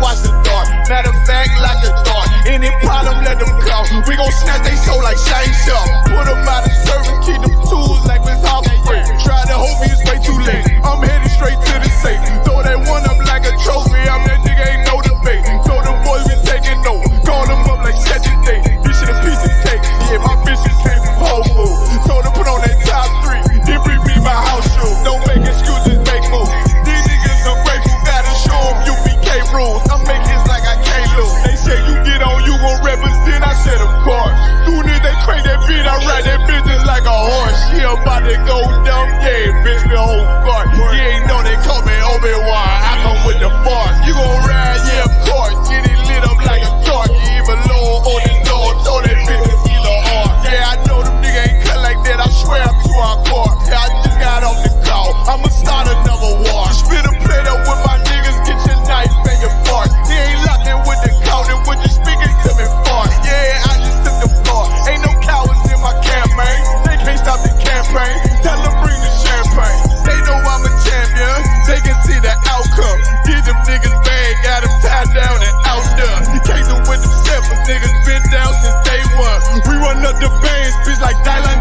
watch the dart. Matter of fact, like a dart. Any problem, let them come. We gon' snatch they soul like Shane Sharp. Put them out of service, keep them tools like Miss Hopper. Try to hold me, it's way too late. I'm headed straight to the safe. Throw that one up like a trophy. I'm that nigga, ain't no debate. Told them boys we taking note. Call them up like set the date. This shit a piece of cake. Yeah, my bitches came from Whole Foods. Told them put on that top 3. Then bring me my house shoes. Don't make excuses, make moves. These niggas ungrateful, gotta show them U.P.K rules. I'm making like I can't lose. They say you get on, you gon' represent. I said of course. Soon as they crank that beat, I ride that business like a horse. She about to go dumb, yeah, bitch, we whole guard. You ain't know they call me Obi-Wan. I come with the force. You gon' ride, yeah, of course. Get it lit up like a torch. You even low on the door, throw that bitch either or. Yeah, I know them niggas ain't cut like that. I swear I'm to our core. Yeah, I just got off the call. I'ma start another war. Spit a plate up with my niggas, get your knife and your fork. He ain't locked in with the counting, with you speaking to me fart. Yeah, I just took the floor. Ain't no cowards in my campaign. They can't stop the campaign. Tell them bring the champagne. They know I'm a champion. They can see the outcome. Get them niggas bad, got them tied down and out there. You can't do with them steppers, niggas been down since day one. We run up the bands, bitch like Dylan.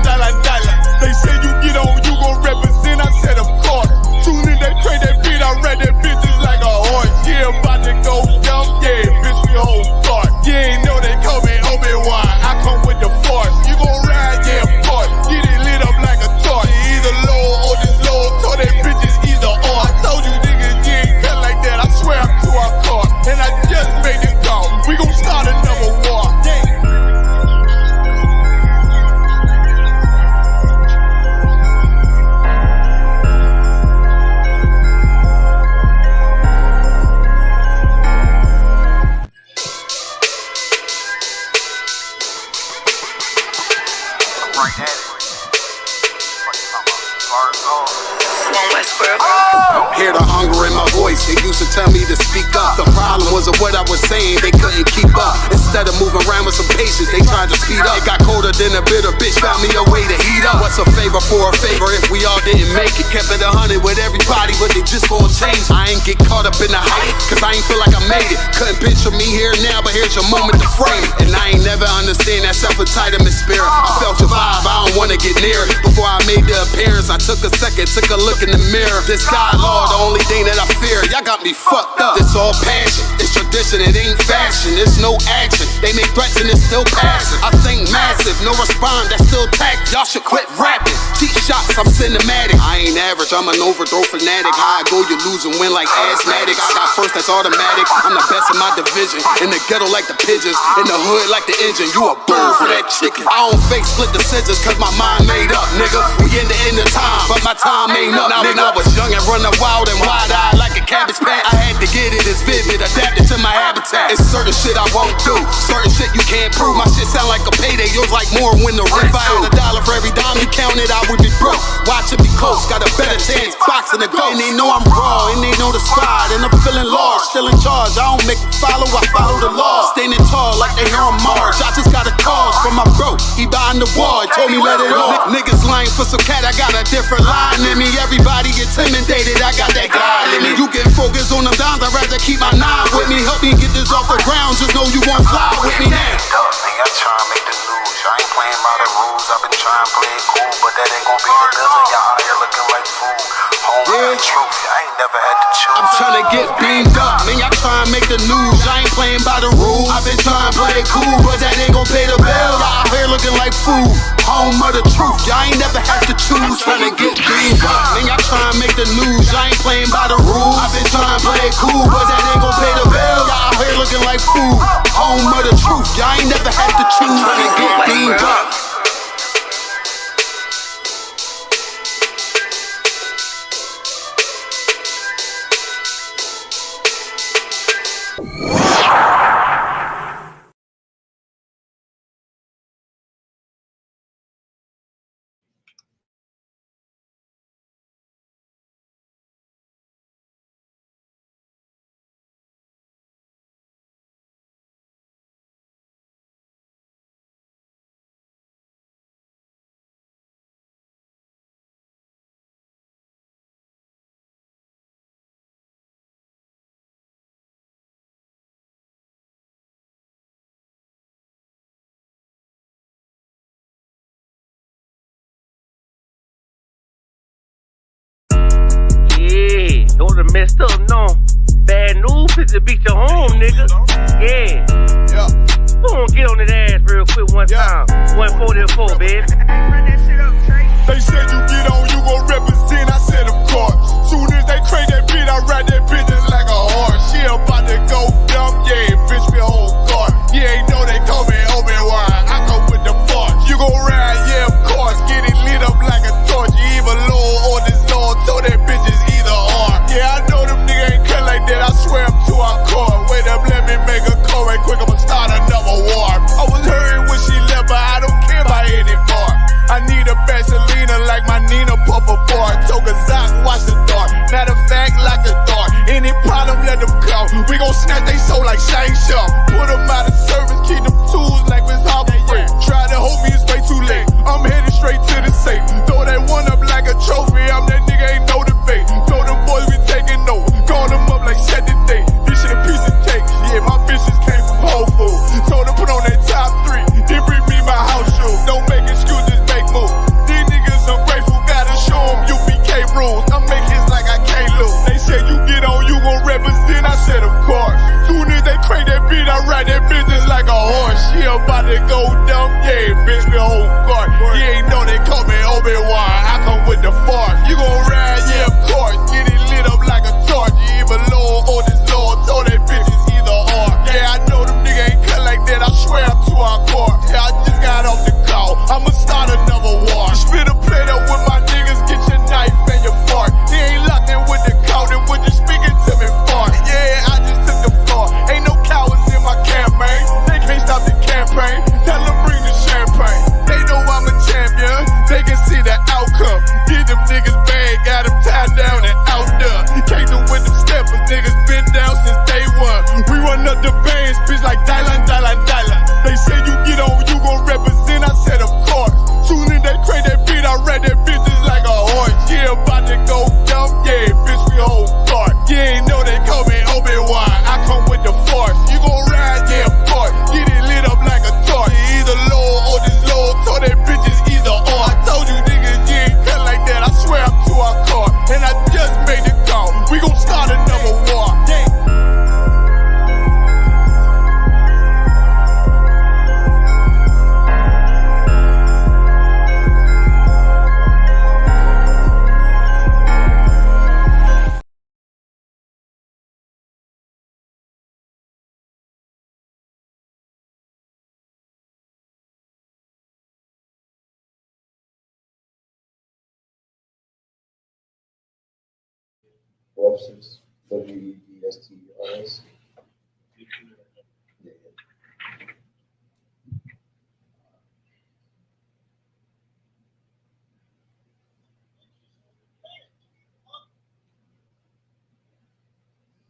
They say you get on, you gon' represent. I said of course. Soon as they pray that beat, I read that bitch just like a horse. Yeah, about to go dumb, yeah, bitch, we whole guard. You ain't know they call me Obi-Wan. I come with the force. You gon' ride, yeah, of course. Get it lit up like a torch. You either low or just low. Told that bitches either or. I told you niggas, you ain't cut like that. I swear I'm to our car. And I just made it call. We gon' start another war. Hear the hunger in my voice, they used to tell me to speak up. The problem was of what I was saying, they couldn't keep up. Instead of moving around with some patience, they tried to speed up. It got colder than a bitter bitch, found me a way to heat up. What's a favor for a favor if we all didn't make it? Kept it 100 with everybody, but they just gon' change. I ain't get caught up in the hype, cause I ain't feel like I made it. Couldn't picture me here now, but here's your moment to frame it. And I ain't never understand that self-entitlement spirit. I felt your vibe, I don't wanna get near it. Before I made the appearance, I took a second, took a look in the mirror. This God, Lord, the only thing that I fear. Y'all got me fucked up. It's all passion, it's tradition, it ain't fashion. It's no action, they make threats and it's still passing. I think massive, no respond, that's still tact. Y'all should quit rapping. Cheap shots, I'm cinematic. I ain't average, I'm an overthrow fanatic. How I go, you lose and win like asthmatics. I got first, that's automatic. I'm the best in my division. In the ghetto like the pigeons, in the hood like the engine. You a bird for that chicken. I don't fake split decisions, cause my mind made up, nigga. We in the end of time, but my time ain't up. Now when I was young and running wild and wide-eyed like a cabbage patch, I had to get it as vivid, adapted to my habitat. It's certain shit I won't do, certain shit you can't prove. My shit sound like a payday, yours like more when the rent. If I had $1 for every dime you counted, I would be broke. Watch it be close, got a better chance, boxing the ghost. And they know I'm raw, and they know the spot, and I'm feeling large, still in charge. I don't make it follow, I follow the law. Standing tall like they hear on Mars. I just got a call from my bro, he behind the wall, he told me let it off. Niggas lying for some cat, I got a different line in me. Everybody intimidated, I got that guy in me. You get focused on them dimes, I'd rather keep my nine with me. Help me get this off the ground, just know you won't fly with me now. I try to make the news, I ain't playing by the rules. I've been trying to play it cool, but that ain't gon' be the devil. Y'all out here looking like fool. Home and truth, I ain't never had to choose. I'm tryna get beamed up, man, y'all tryna make the news. I ain't playing by the rules. I've been trying to play it cool, but that ain't gon' pay the bill. Y'all out here looking like fool. Home of the truth, y'all ain't never had to choose. Tryna get beamed up, man, y'all tryna make the news. I ain't playing by the rules. I've been trying to play it cool, but that ain't gon' pay the bill. Y'all out here looking like fool. Home of the truth, y'all ain't never had to choose. Tryna get beamed up. done messed up, no. Bad news, picture beat your home, nigga. Yeah. Yeah. Go on, get on that ass real quick one time. 144, baby. They said you get on, you gon' represent. I said, of course. Soon as they crank that beat, I ride that bitch just like a horse. She about to go dumb, yeah, bitch, me whole guard. You ain't know they call me Obi-Wan. I come with the force. You gon' ride, yeah, of course. Get it lit up like a torch. You either low or this low, so that bitch is either or. Yeah, I know them niggas ain't cut like that. I swear I'm to our core. Wait up, let me make a call right quick. I'ma start another war. I was hurting when she left, but I don't care about anymore. I need a Vaselina like my Nina Puffer bar. Took a Zoc, watch the dark. Matter of fact, like the dark. Any problem, let them come. We gon' snatch they soul like SHALAM. Put them out of service, keep them tools like Miss Hopper. Try to hold me, it's way too late. I'm headed straight to the safe. Throw that one up like a trophy. I'm that nigga, ain't no debate. Told them boys we taking over. Call them up like set the date. This shit a piece of cake. Yeah, my bitches came from Whole Foods. Told them put on that top 3. Then bring me my house shoes. Don't make excuses, make moves. These niggas ungrateful, gotta show them U.P.K rules. I make hits like I can't lose. They said you get on, you gon' represent. I said of course. Soon as they crank that beat, I ride that bitch just like a horse. She about to go dumb, yeah, bitch, me whole guard. You ain't know they call me Obi-Wan. I come with the force. You gon' ride, yeah, of course. Get it lit up like a torch. You either low or this low, so that bitch is either or. Yeah, I know them niggas ain't cut like that. I swear I'm to our core. Yeah, I just got off the call. I'ma start another war. Spit a plate up with my niggas, get your knife and your fork. He ain't locked in with the counting, when you speaking to me far. Yeah, I just took the floor. Ain't no cowards in my campaign. They can't stop the campaign. Tell them bring the champagne. They know I'm a champion. They can see the outcome. Get them niggas bad, got them tied down and out there. Can't do with them steppers, niggas been down since day one. We run up the bands, bitch, like Dylan. They say you get on, you gon' represent. I said of course. Soon as they crank that beat, I ride that bitch just like a horse. Yeah, about to go dumb, yeah, bitch, we whole guard. You ain't know they call me Obi-Wan. I come with the force. You gon' ride, yeah, of course. Get it lit up like a torch. You either low or this low, so that bitch is either or. I told you niggas, you ain't cut like that. I swear I'm to our core. And I just made it call. We gon' start another war. Yeah. Webster's, W-E-B-S-T-E-R-S.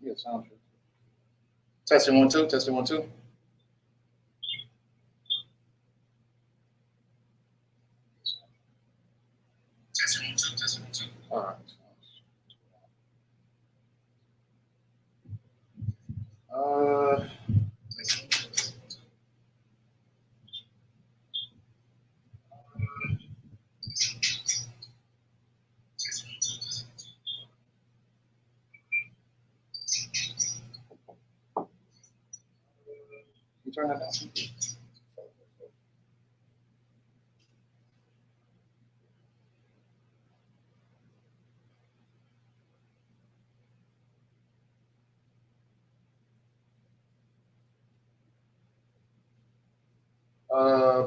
Yeah, sounds good. Testing 1 2, testing 1 2. Testing 1 2, testing 1 2. All right. You turn that down.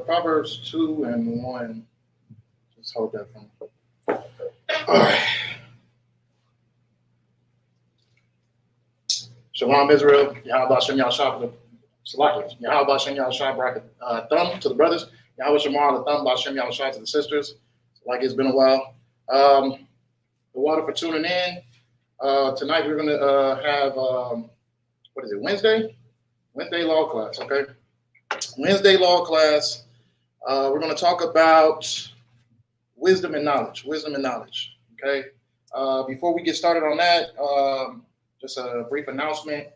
Proverbs 2 and 1. Just hold that from me. All right. Shalom, Israel. Yahweh Shem Yahshua. Yahweh Shem Yahshua. Thumb to the brothers. Yahweh Shamar, the thumb by Shem Yahshua to the sisters. Like it's been a while. The water for tuning in. Tonight we're going to have, what is it, Wednesday? Wednesday law class, okay? Wednesday law class. We're going to talk about wisdom and knowledge. Wisdom and knowledge, okay? Before we get started on that, just a brief announcement.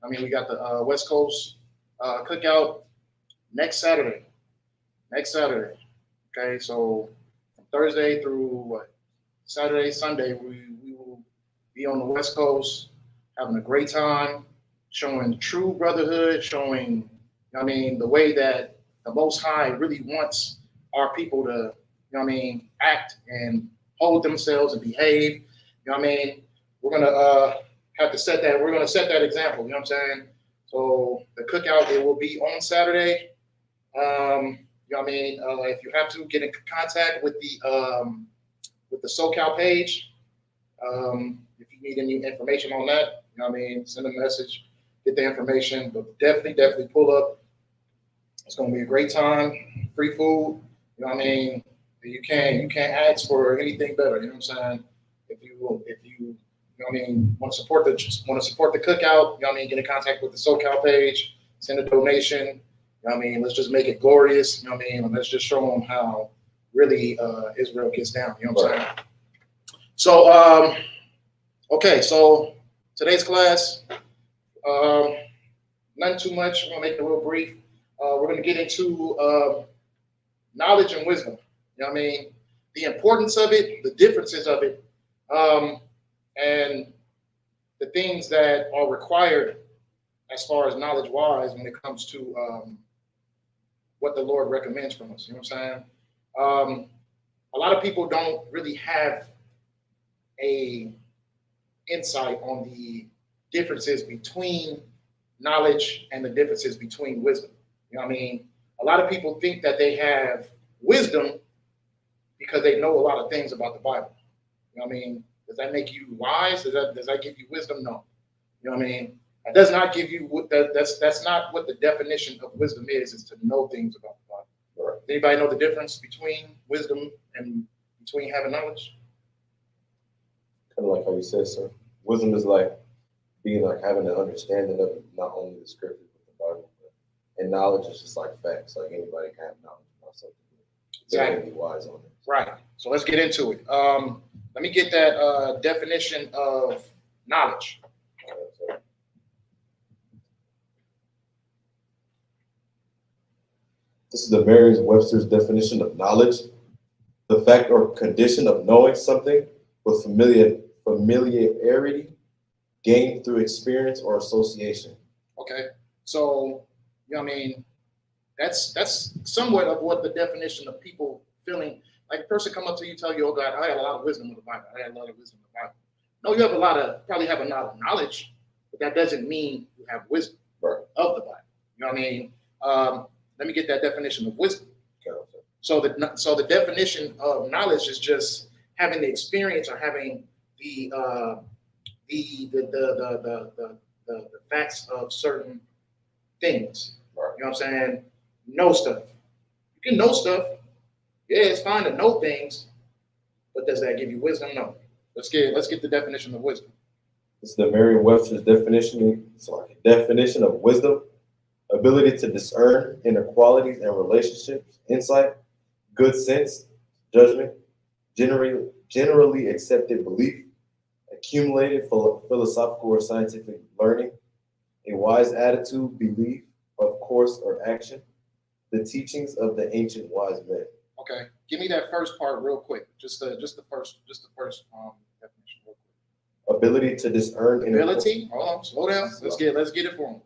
I mean, we got the West Coast cookout next Saturday. Okay, so from Thursday through Saturday, Sunday, we will be on the West Coast, having a great time, showing true brotherhood, showing, the way that the Most High really wants our people to, act and hold themselves and behave. We're gonna have to set that. We're gonna set that example. You know what I'm saying? So the cookout, it will be on Saturday. If you have to get in contact with the SoCal page, if you need any information on that, send a message, get the information. But definitely pull up. It's gonna be a great time. Free food. You can't ask for anything better. You know what I'm saying? If you want to support the cookout, get in contact with the SoCal page, send a donation. Let's just make it glorious. And let's just show them how really Israel gets down. You know what I'm saying? So, okay. So today's class, nothing too much. I'm gonna make it real brief. We're gonna get into knowledge and wisdom. The importance of it, the differences of it, and the things that are required as far as knowledge-wise when it comes to what the Lord recommends from us. You know what I'm saying? A lot of people don't really have a insight on the differences between knowledge and the differences between wisdom. A lot of people think that they have wisdom because they know a lot of things about the Bible. Does that make you wise? Does that give you wisdom? No. That does not give you that's not what the definition of wisdom is to know things about the Bible. Right. Anybody know the difference between wisdom and between having knowledge? Kind of like how you said, sir. Wisdom is like being like having an understanding of not only the scriptures but the Bible, and knowledge is just like facts. Like anybody can have knowledge about something. Exactly. Be wise on it. Right. So let's get into it. Let me get that definition of knowledge. This is the Merriam-Webster's definition of knowledge: the fact or condition of knowing something with familiarity gained through experience or association. Okay. So, that's somewhat of what the definition of people feeling. Like a person come up to you, tell you, "Oh God, I had a lot of wisdom in the Bible. I had a lot of wisdom in the Bible." No, you have probably have a lot of knowledge, but that doesn't mean you have wisdom of the Bible. You know what I mean? Let me get that definition of wisdom. Okay. So the definition of knowledge is just having the experience or having the facts of certain things. Right. You know what I'm saying? Know stuff. You can know stuff. Yeah, it's fine to know things, but does that give you wisdom? No. Let's get the definition of wisdom. It's the Merriam-Webster's definition of wisdom: ability to discern inequalities and relationships, insight, good sense, judgment, generally accepted belief, accumulated philosophical or scientific learning, a wise attitude, belief, of course, or action, the teachings of the ancient wise men. Okay, give me that first part real quick. Just the first definition real quick. Ability to discern. Ability. Hold on, slow down. Let's get it for them.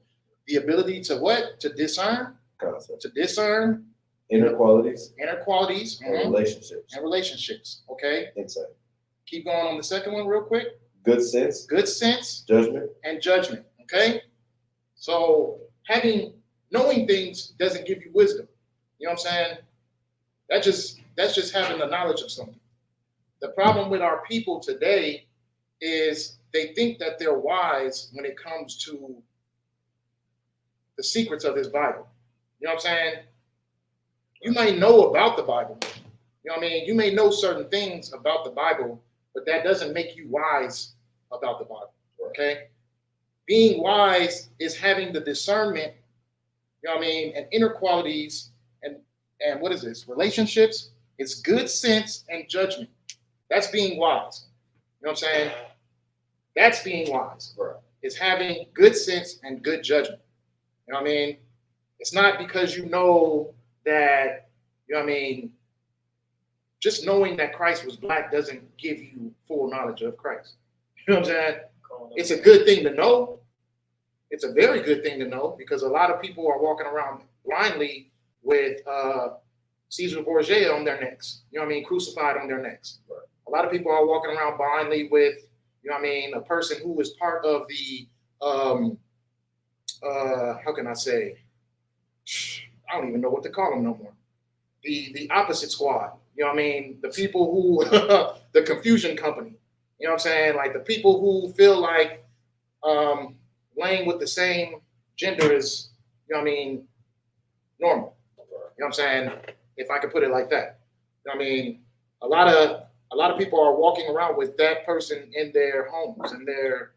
The ability to what? To discern. Concept. To discern. Inequalities. And relationships. Okay. Insight. Keep going on the second one real quick. Good sense. Judgment. And judgment. Okay. So knowing things doesn't give you wisdom. You know what I'm saying? That's just having the knowledge of something. The problem with our people today is they think that they're wise when it comes to the secrets of this Bible. You know what I'm saying? You may know about the Bible. You know what I mean? You may know certain things about the Bible, but that doesn't make you wise about the Bible. Okay? Being wise is having the discernment, you know what I mean, and inner qualities and what is this? Relationships. It's good sense and judgment. That's being wise. You know what I'm saying? That's being wise. Right. It's having good sense and good judgment. You know what I mean? It's not because you know that, you know what I mean, just knowing that Christ was black doesn't give you full knowledge of Christ. You know what I'm saying? It's a good thing to know. It's a very good thing to know because a lot of people are walking around blindly with Caesar Borgia on their necks. You know what I mean? Crucified on their necks. Right. A lot of people are walking around blindly with, you know what I mean, a person who is part of the, how can I say? I don't even know what to call them no more. The opposite squad. You know what I mean? The people who, the confusion company. You know what I'm saying? Like the people who feel like laying with the same gender is, you know what I mean, normal. You know what I'm saying? If I could put it like that. You know what I mean? A lot of people are walking around with that person in their homes, in their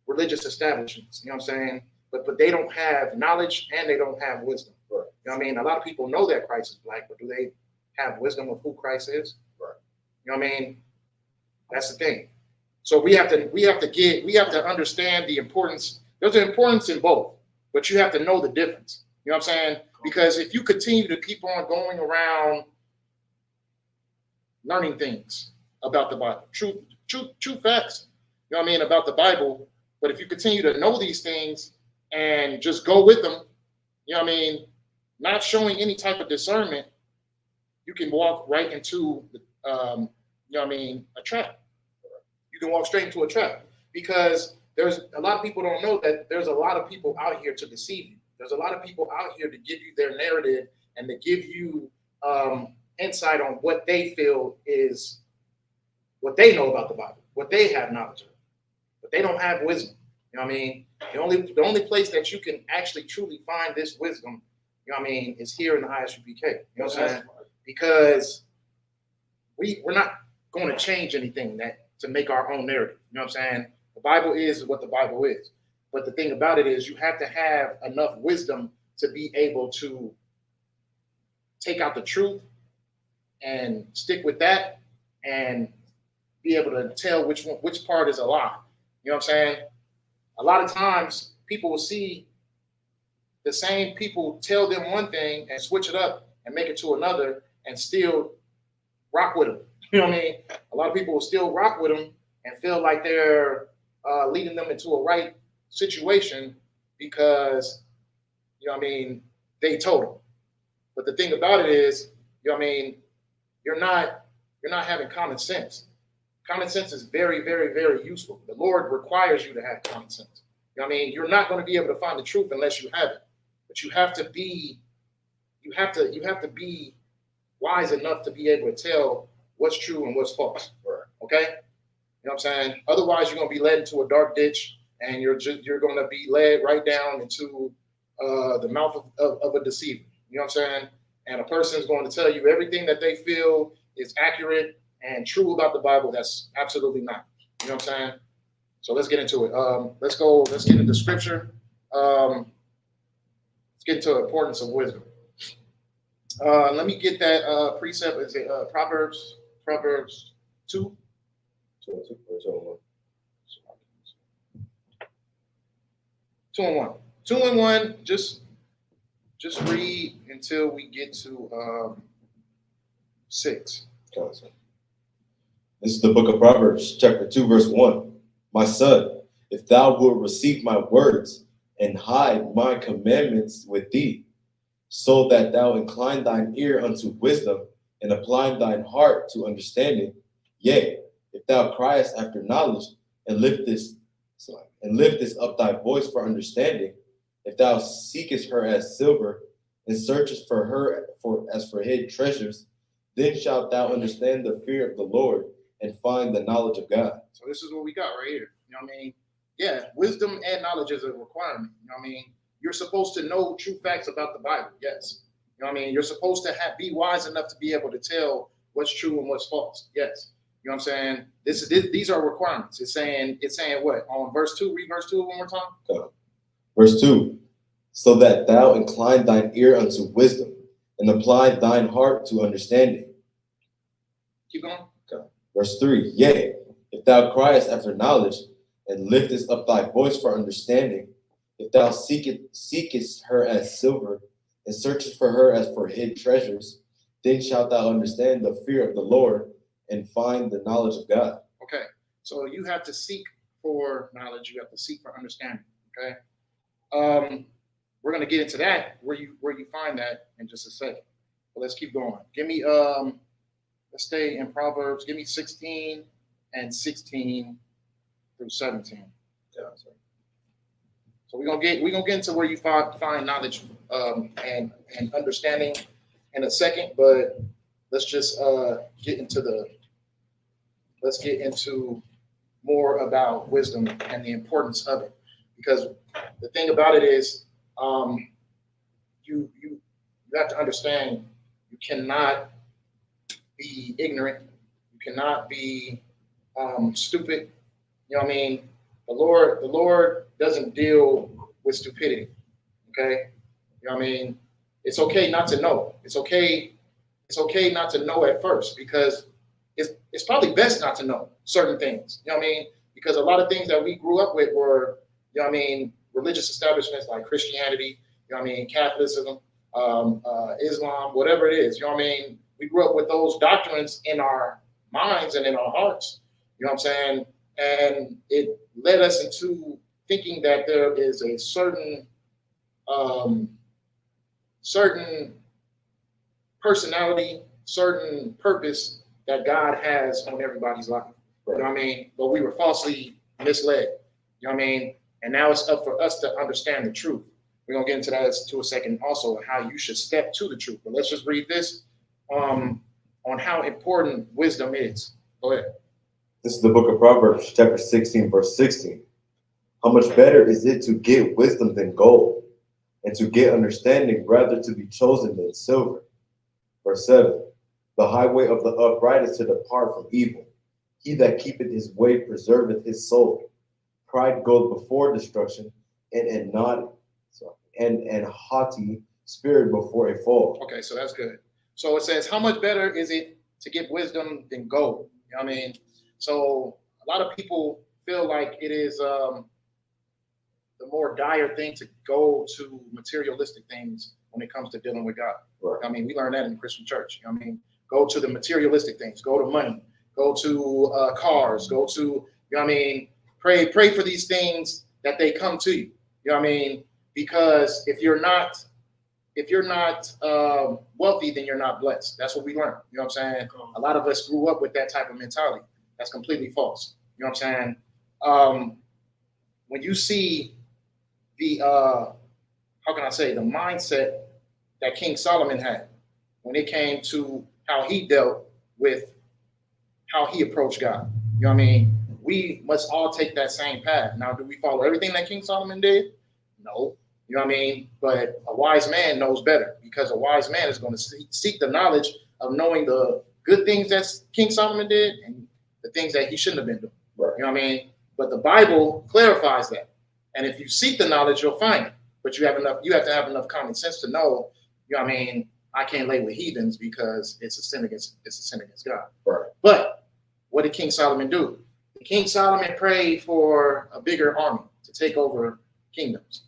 religious establishments. You know what I'm saying? But they don't have knowledge and they don't have wisdom. Right. You know what I mean? A lot of people know that Christ is black, but do they have wisdom of who Christ is? Right. You know what I mean? That's the thing. So we have to understand the importance. There's an importance in both, but you have to know the difference. You know what I'm saying? Because if you continue to keep on going around learning things about the Bible, true facts, you know what I mean, about the Bible, but if you continue to know these things and just go with them, you know what I mean, not showing any type of discernment, you can walk right into, you know what I mean, a trap. You can walk straight into a trap because there's a lot of people don't know that there's a lot of people out here to deceive you. There's a lot of people out here to give you their narrative and to give you insight on what they feel is what they know about the Bible, what they have knowledge of, but they don't have wisdom. You know what I mean? The only place that you can actually truly find this wisdom, you know what I mean, is here in the I.S.U.P.K. You know what I'm saying? Because we're not going to change anything to make our own narrative. You know what I'm saying? The Bible is what the Bible is. But the thing about it is you have to have enough wisdom to be able to take out the truth and stick with that and be able to tell which part is a lie. You know what I'm saying? A lot of times people will see the same people tell them one thing and switch it up and make it to another and still rock with them. You know what I mean? A lot of people will still rock with them and feel like they're leading them into a right situation because, you know what I mean, they told them. But the thing about it is, you know what I mean, you're not having common sense. Common sense is very, very, very useful. The Lord requires you to have common sense. You know what I mean? You're not going to be able to find the truth unless you have it. But you have to be wise enough to be able to tell what's true and what's false. Okay? You know what I'm saying? Otherwise, you're going to be led into a dark ditch and you're going to be led right down into the mouth of a deceiver. You know what I'm saying? And a person is going to tell you everything that they feel is accurate and true about the Bible. That's absolutely not. You know what I'm saying? So let's get into it. Let's get into scripture. Let's get into the importance of wisdom. Let me get that precept. Is it Proverbs 2? 2 and 1. 2 and 1. Just read until we get to 6. This is the book of Proverbs, chapter 2, verse 1. My son, if thou wilt receive my words and hide my commandments with thee, so that thou incline thine ear unto wisdom and apply thine heart to understanding, yea, if thou criest after knowledge and liftest up thy voice for understanding, if thou seekest her as silver and searchest for her as for hid treasures, then shalt thou understand the fear of the Lord and find the knowledge of God. So this is what we got right here. You know what I mean? Yeah, wisdom and knowledge is a requirement. You know what I mean? You're supposed to know true facts about the Bible. Yes. You know what I mean? You're supposed to be wise enough to be able to tell what's true and what's false. Yes. You know what I'm saying? These are requirements. It's saying what? On verse 2, read verse 2 one more time. Okay. Verse 2. So that thou incline thine ear unto wisdom and apply thine heart to understanding. Keep going. Okay. Verse 3. Yea, if thou criest after knowledge and liftest up thy voice for understanding, if thou seekest her as silver and searchest for her as for hid treasures, then shalt thou understand the fear of the Lord and find the knowledge of God. Okay, so you have to seek for knowledge. You have to seek for understanding. Okay. We're gonna get into that where you find that in just a second. But let's keep going. Give me let's stay in Proverbs. Give me 16 and 16 through 17. Yeah, sorry. So we're gonna get into where you find knowledge and understanding in a second, but let's just get into more about wisdom and the importance of it. Because the thing about it is, you have to understand, you cannot be ignorant, you cannot be stupid. You know what I mean? The Lord doesn't deal with stupidity. Okay? You know what I mean? It's okay not to know. It's okay not to know at first, because it's probably best not to know certain things. You know what I mean? Because a lot of things that we grew up with were, you know what I mean, religious establishments like Christianity, you know what I mean, Catholicism, Islam, whatever it is. You know what I mean? We grew up with those doctrines in our minds and in our hearts. You know what I'm saying? And it led us into thinking that there is a certain personality, certain purpose that God has on everybody's life. You know what I mean? But we were falsely misled. You know what I mean? And now it's up for us to understand the truth. We're going to get into that to a second also, how you should step to the truth. But let's just read this on how important wisdom is. Go ahead. This is the book of Proverbs, chapter 16, verse 16. How much better is it to get wisdom than gold, and to get understanding rather to be chosen than silver? Verse 7. The highway of the upright is to depart from evil. He that keepeth his way preserveth his soul. Pride goeth before destruction, and haughty spirit before a fall. Okay, so that's good. So it says, how much better is it to get wisdom than gold? You know what I mean? So a lot of people feel like it is the more dire thing to go to materialistic things when it comes to dealing with God. Right. I mean, we learned that in the Christian church. You know what I mean? Go to the materialistic things, go to money, go to cars, go to, you know what I mean? Pray for these things that they come to you. You know what I mean? Because if you're not wealthy, then you're not blessed. That's what we learned. You know what I'm saying? A lot of us grew up with that type of mentality. That's completely false. You know what I'm saying? When you see the how can I say, the mindset that King Solomon had when it came to how he dealt with how he approached God. You know what I mean? We must all take that same path. Now, do we follow everything that King Solomon did? No. You know what I mean? But a wise man knows better, because a wise man is going to seek the knowledge of knowing the good things that King Solomon did and the things that he shouldn't have been doing. Right. You know what I mean? But the Bible clarifies that. And if you seek the knowledge, you'll find it. But you have to have enough common sense to know, you know what I mean, I can't lay with heathens because it's a sin against God. Right. But what did King Solomon do? King Solomon prayed for a bigger army to take over kingdoms.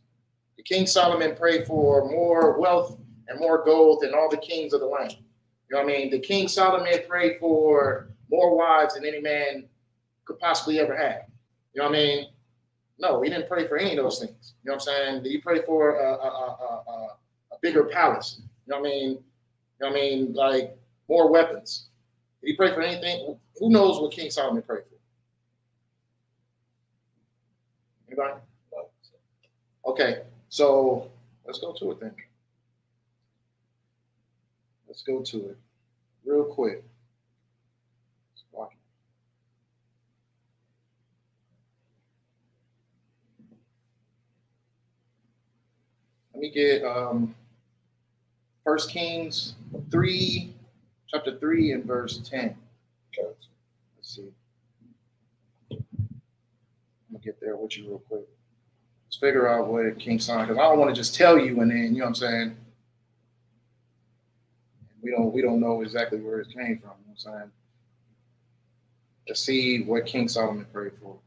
The King Solomon prayed for more wealth and more gold than all the kings of the land. You know what I mean? The King Solomon prayed for more wives than any man could possibly ever have. You know what I mean? No, he didn't pray for any of those things. You know what I'm saying? Did he pray for a bigger palace? You know what I mean? You know what I mean? Like more weapons. Did he pray for anything? Who knows what King Solomon prayed for? Anybody? Okay, so let's go to it then. Let's go to it real quick. Let me get 1 Kings 3, chapter 3 and verse 10. Okay. Let's see. I'm gonna get there with you real quick. Let's figure out what King Solomon, because I don't want to just tell you and then, you know what I'm saying? We don't know exactly where it came from, you know what I'm saying? Let's see what King Solomon prayed for.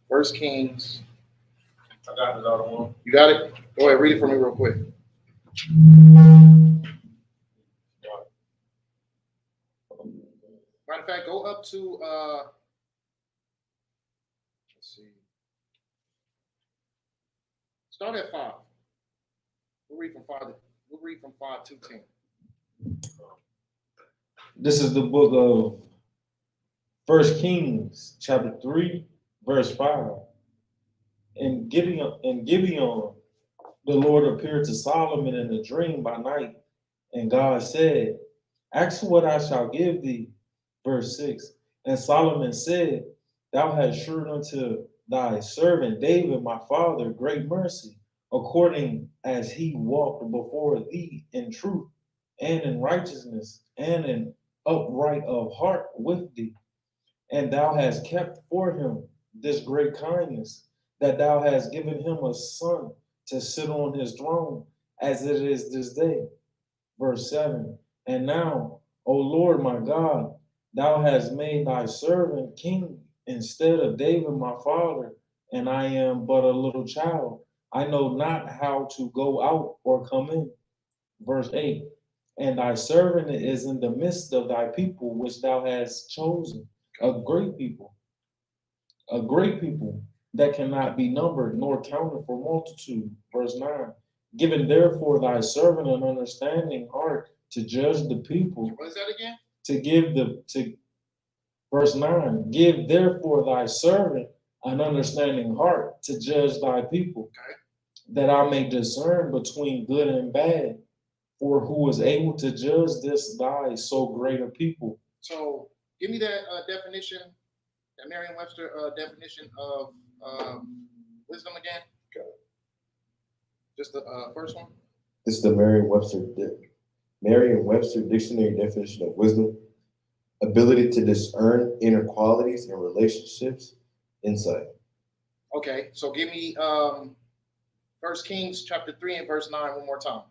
1 Kings. I got it, other one. You got it? Go ahead, read it for me real quick. Matter of of fact, go up to let's see. Start at 5. We'll read from 5 to 10. This is the book of 1 Kings, chapter 3, verse 5. And Gibeon, the Lord appeared to Solomon in a dream by night, and God said, "Ask what I shall give thee." Verse 6. And Solomon said, "Thou hast shewed unto thy servant David my father great mercy, according as he walked before thee in truth and in righteousness and in upright of heart with thee. And thou hast kept for him this great kindness, that thou hast given him a son to sit on his throne, as it is this day." Verse 7. And now, O Lord my God, thou hast made thy servant king instead of David my father, and I am but a little child. I know not how to go out or come in. Verse 8. And thy servant is in the midst of thy people, which thou hast chosen, a great people that cannot be numbered nor counted for multitude. Verse 9. Given therefore thy servant an understanding heart to judge the people. What is that again? Verse 9. Give therefore thy servant an understanding heart to judge thy people, that I may discern between good and bad. For who is able to judge this thy so great a people? So give me that definition, that Merriam-Webster definition of wisdom again. Okay. Just the first one. This is the Merriam-Webster dictionary definition of wisdom: ability to discern inner qualities and relationships, insight. Okay, so give me 1 Kings chapter 3 and verse 9 one more time.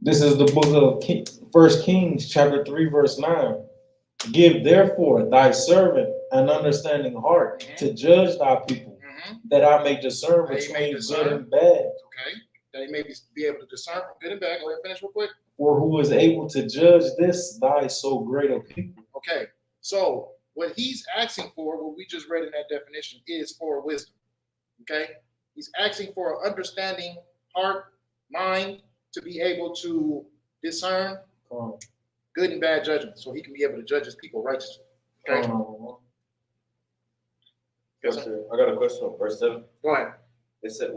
This is the book of 1 Kings chapter 3 verse 9. Give therefore thy servant an understanding heart to judge thy people, that I may discern between good and bad. Okay, that he may be able to discern from good and bad. Go ahead and finish real quick. For who is able to judge this thy so great a people? Okay, so what he's asking for, what we just read in that definition, is for wisdom. Okay, he's asking for an understanding heart, mind, to be able to discern good and bad judgment, so he can be able to judge his people righteously. Okay. Yes, sir. I got a question on verse 7. Go ahead. It says,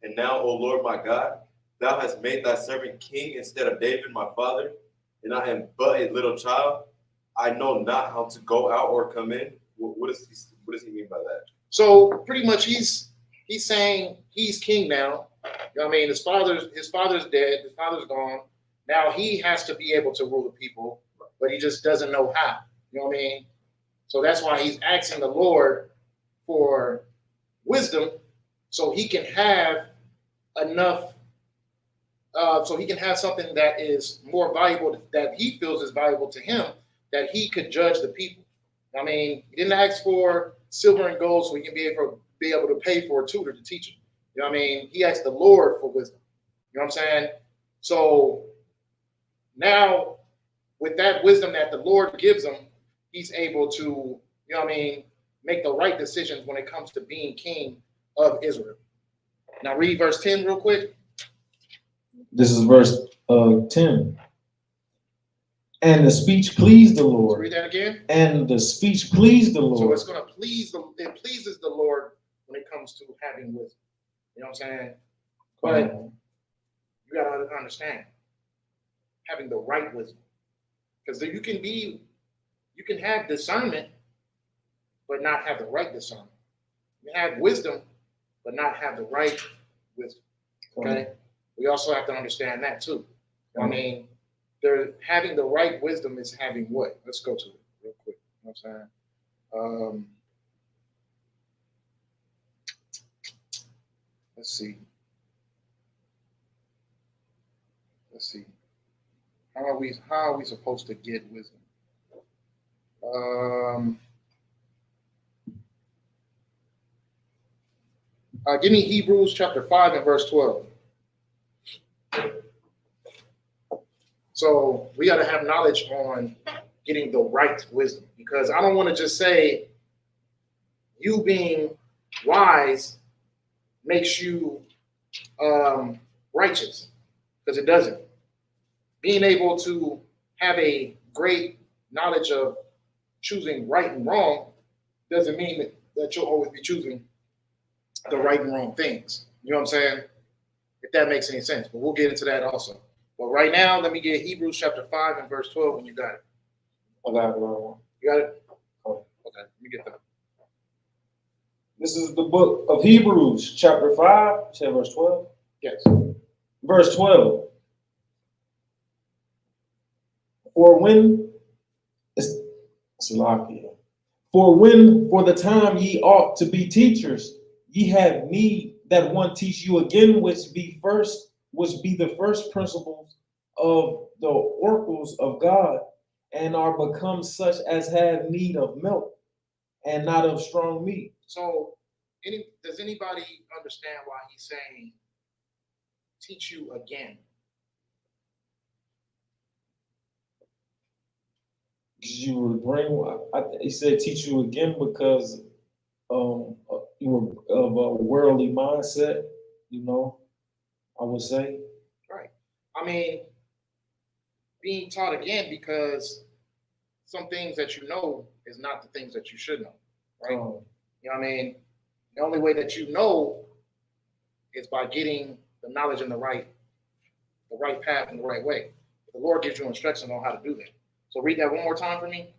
"And now, O Lord my God, thou hast made thy servant king instead of David my father, and I am but a little child. I know not how to go out or come in." What does he mean by that? So pretty much he's saying he's king now. You know what I mean? His father's dead. His father's gone. Now he has to be able to rule the people, but he just doesn't know how. You know what I mean? So that's why he's asking the Lord for wisdom, so he can have enough, so he can have something that is more valuable, that he feels is valuable to him, that he could judge the people. I mean, he didn't ask for silver and gold so he can be able to pay for a tutor to teach him. You know what I mean? He asked the Lord for wisdom. You know what I'm saying? So now, with that wisdom that the Lord gives him, he's able to, you know what I mean, make the right decisions when it comes to being king of Israel. Now read verse 10 real quick. This is verse 10. And the speech pleased the Lord. Let's read that again. And the speech pleased the Lord. So it's going to it pleases the Lord when it comes to having wisdom. You know what I'm saying? But you got to understand, having the right wisdom. Because you can have discernment, but not have the right discernment. You can have wisdom, but not have the right wisdom. Okay? We also have to understand that too. I mean, having the right wisdom is having what? Let's go to it real quick. You know what I'm saying? Let's see. How are we supposed to get wisdom? Give me Hebrews chapter 5 and verse 12. So we got to have knowledge on getting the right wisdom, because I don't want to just say you being wise makes you righteous, because it doesn't. Being able to have a great knowledge of choosing right and wrong doesn't mean that you'll always be choosing the right and wrong things. You know what I'm saying? If that makes any sense. But we'll get into that also. But right now, let me get Hebrews chapter 5 and verse 12 when you got it. I got it. You got it? Oh, okay. Let me get that. This is the book of Hebrews, chapter 5, say verse 12. Yes. Verse 12. For when for the time ye ought to be teachers, ye have need that one teach you again, which be the first principles of the oracles of God, and are become such as have need of milk and not of strong meat. So, does anybody understand why he's saying teach you again? You were brainwashed. He said teach you again because you were of a worldly mindset, you know, I would say. Right. I mean, being taught again because some things that you know is not the things that you should know, right? You know what I mean? The only way that you know is by getting the knowledge in the right path and the right way. The Lord gives you instruction on how to do that. So read that one more time for me,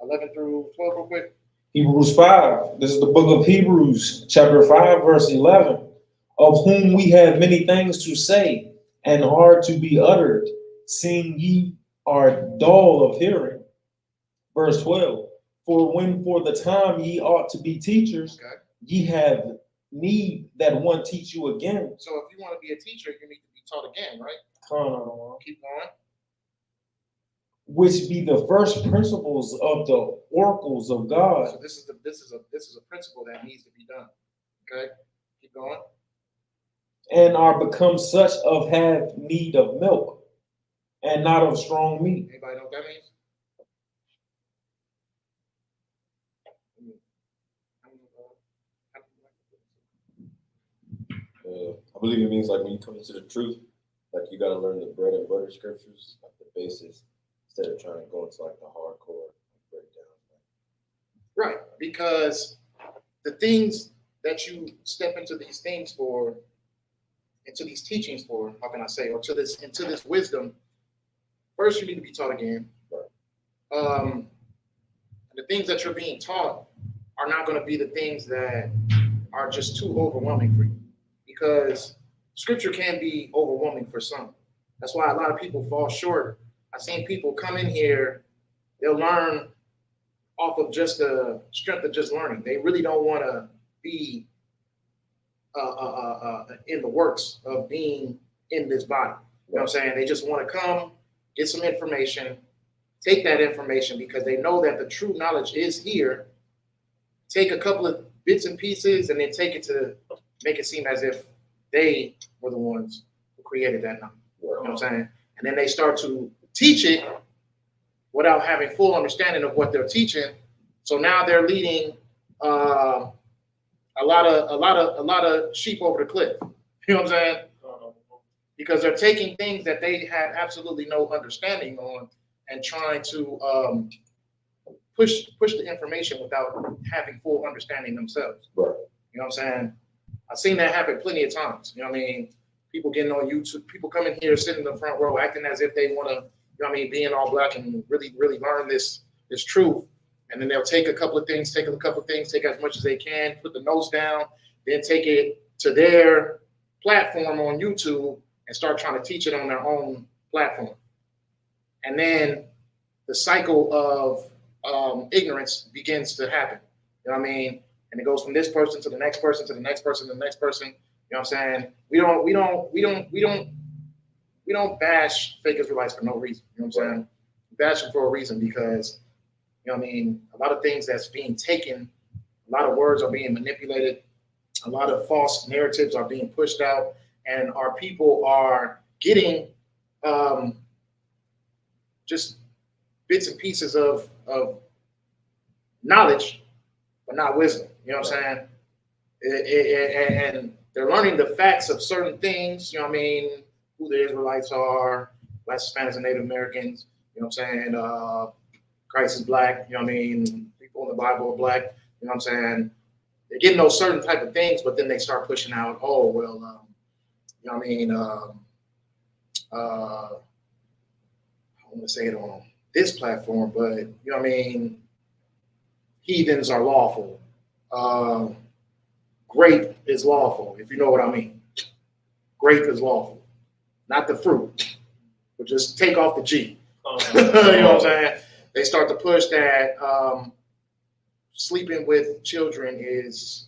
11 through 12 real quick. Hebrews 5. This is the book of Hebrews, chapter 5, verse 11. Of whom we have many things to say, and hard to be uttered, seeing ye are dull of hearing. Verse 12. For when for the time ye ought to be teachers, ye have need that one teach you again. So if you want to be a teacher, you need to be taught again, right? Keep going. Which be the first principles of the oracles of God. So this is a principle that needs to be done. Okay, keep going. And are become such of have need of milk, and not of strong meat. Anybody know what that means? I believe it means like when you come into the truth, like you got to learn the bread and butter scriptures, like the basis, instead of trying to go into like the hardcore breakdown. Right, because the things that you step into these things for, into these teachings for, how can I say, or into this wisdom, first you need to be taught again. Right. The things that you're being taught are not going to be the things that are just too overwhelming for you, because scripture can be overwhelming for some. That's why a lot of people fall short. I've seen people come in here, they'll learn off of just the strength of just learning. They really don't want to be in the works of being in this body. You know what I'm saying? They just want to come, get some information, take that information because they know that the true knowledge is here, take a couple of bits and pieces, and then take it to make it seem as if they were the ones who created that knowledge. You know what I'm saying? And then they start to teach it without having full understanding of what they're teaching. So now they're leading a lot of sheep over the cliff. You know what I'm saying? Because they're taking things that they have absolutely no understanding on and trying to push the information without having full understanding themselves. Right. You know what I'm saying? I've seen that happen plenty of times. You know what I mean? People getting on YouTube, people coming here, sitting in the front row, acting as if they want to, you know what I mean, be in all black and really learn this truth. And then they'll take a couple of things, take as much as they can, put the notes down, then take it to their platform on YouTube and start trying to teach it on their own platform. And then the cycle of ignorance begins to happen. You know what I mean? And it goes from this person to the next person to the next person to the next person. You know what I'm saying? We don't bash fake Israelites for no reason. You know what I'm saying? We bash them for a reason because, you know what I mean, a lot of things that's being taken, a lot of words are being manipulated, a lot of false narratives are being pushed out, and our people are getting just bits and pieces of knowledge, but not wisdom. You know what I'm saying? And they're learning the facts of certain things. You know what I mean? Who the Israelites are, Blacks, Hispanics, and Native Americans. You know what I'm saying? Christ is black. You know what I mean? People in the Bible are black. You know what I'm saying? They're getting those certain type of things, but then they start pushing out, oh, well, you know what I mean? I want to say it on this platform, but you know what I mean? Heathens are lawful. Grape is lawful, if you know what I mean. Grape is lawful, not the fruit, but just take off the G. You know what I'm saying? They start to push that sleeping with children is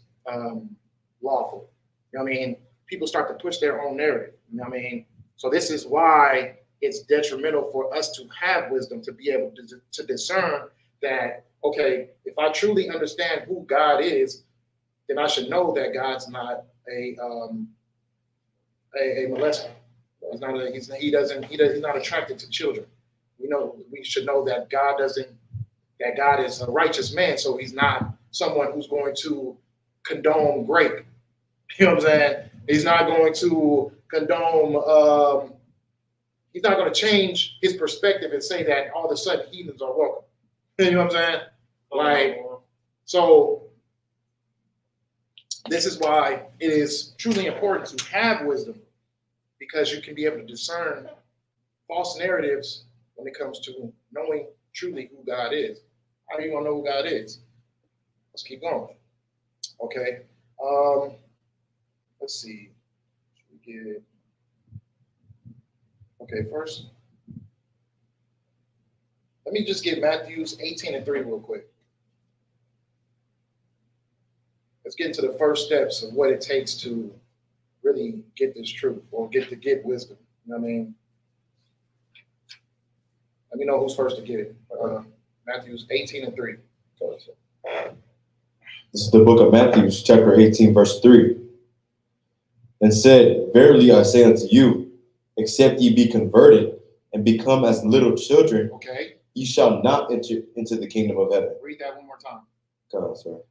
lawful. You know what I mean? People start to push their own narrative. You know what I mean? So this is why it's detrimental for us to have wisdom, to be able to discern that, okay, if I truly understand who God is, then I should know that God's not a molester. He's not he's not attracted to children. We should know that God is a righteous man, so he's not someone who's going to condone rape. You know what I'm saying? He's not going to condone, he's not going to change his perspective and say that all of a sudden heathens are welcome. You know what I'm saying? Like, so this is why it is truly important to have wisdom, because you can be able to discern false narratives when it comes to knowing truly who God is. How do you want to know who God is? Let's keep going. Okay. Let's see. Okay, first, let me just get Matthew's 18:3 real quick. Let's get into the first steps of what it takes to really get this truth, or get wisdom. You know what I mean? Let me know who's first to get it. Matthew's 18:3. This is the book of Matthew, chapter 18, verse 3. And said, verily I say unto you, except ye be converted and become as little children, Okay. ye shall not enter into the kingdom of heaven. Read that one more time. Come on, sir.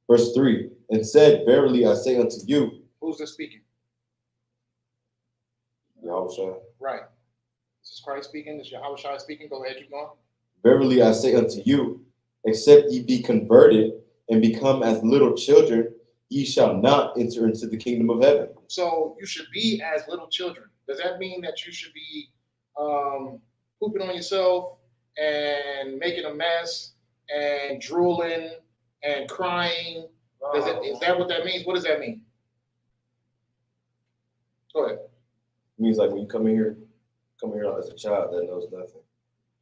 Verse 3. And said, verily I say unto you. Who's this speaking? Yahushua. Right. This is Christ speaking. This is Yahushua speaking. Go ahead, keep going. Verily I say unto you, except ye be converted and become as little children, ye shall not enter into the kingdom of heaven. So you should be as little children. Does that mean that you should be pooping on yourself and making a mess and drooling and crying? Is that what that means? What does that mean? Go ahead. It means like when you come in here as a child that knows nothing.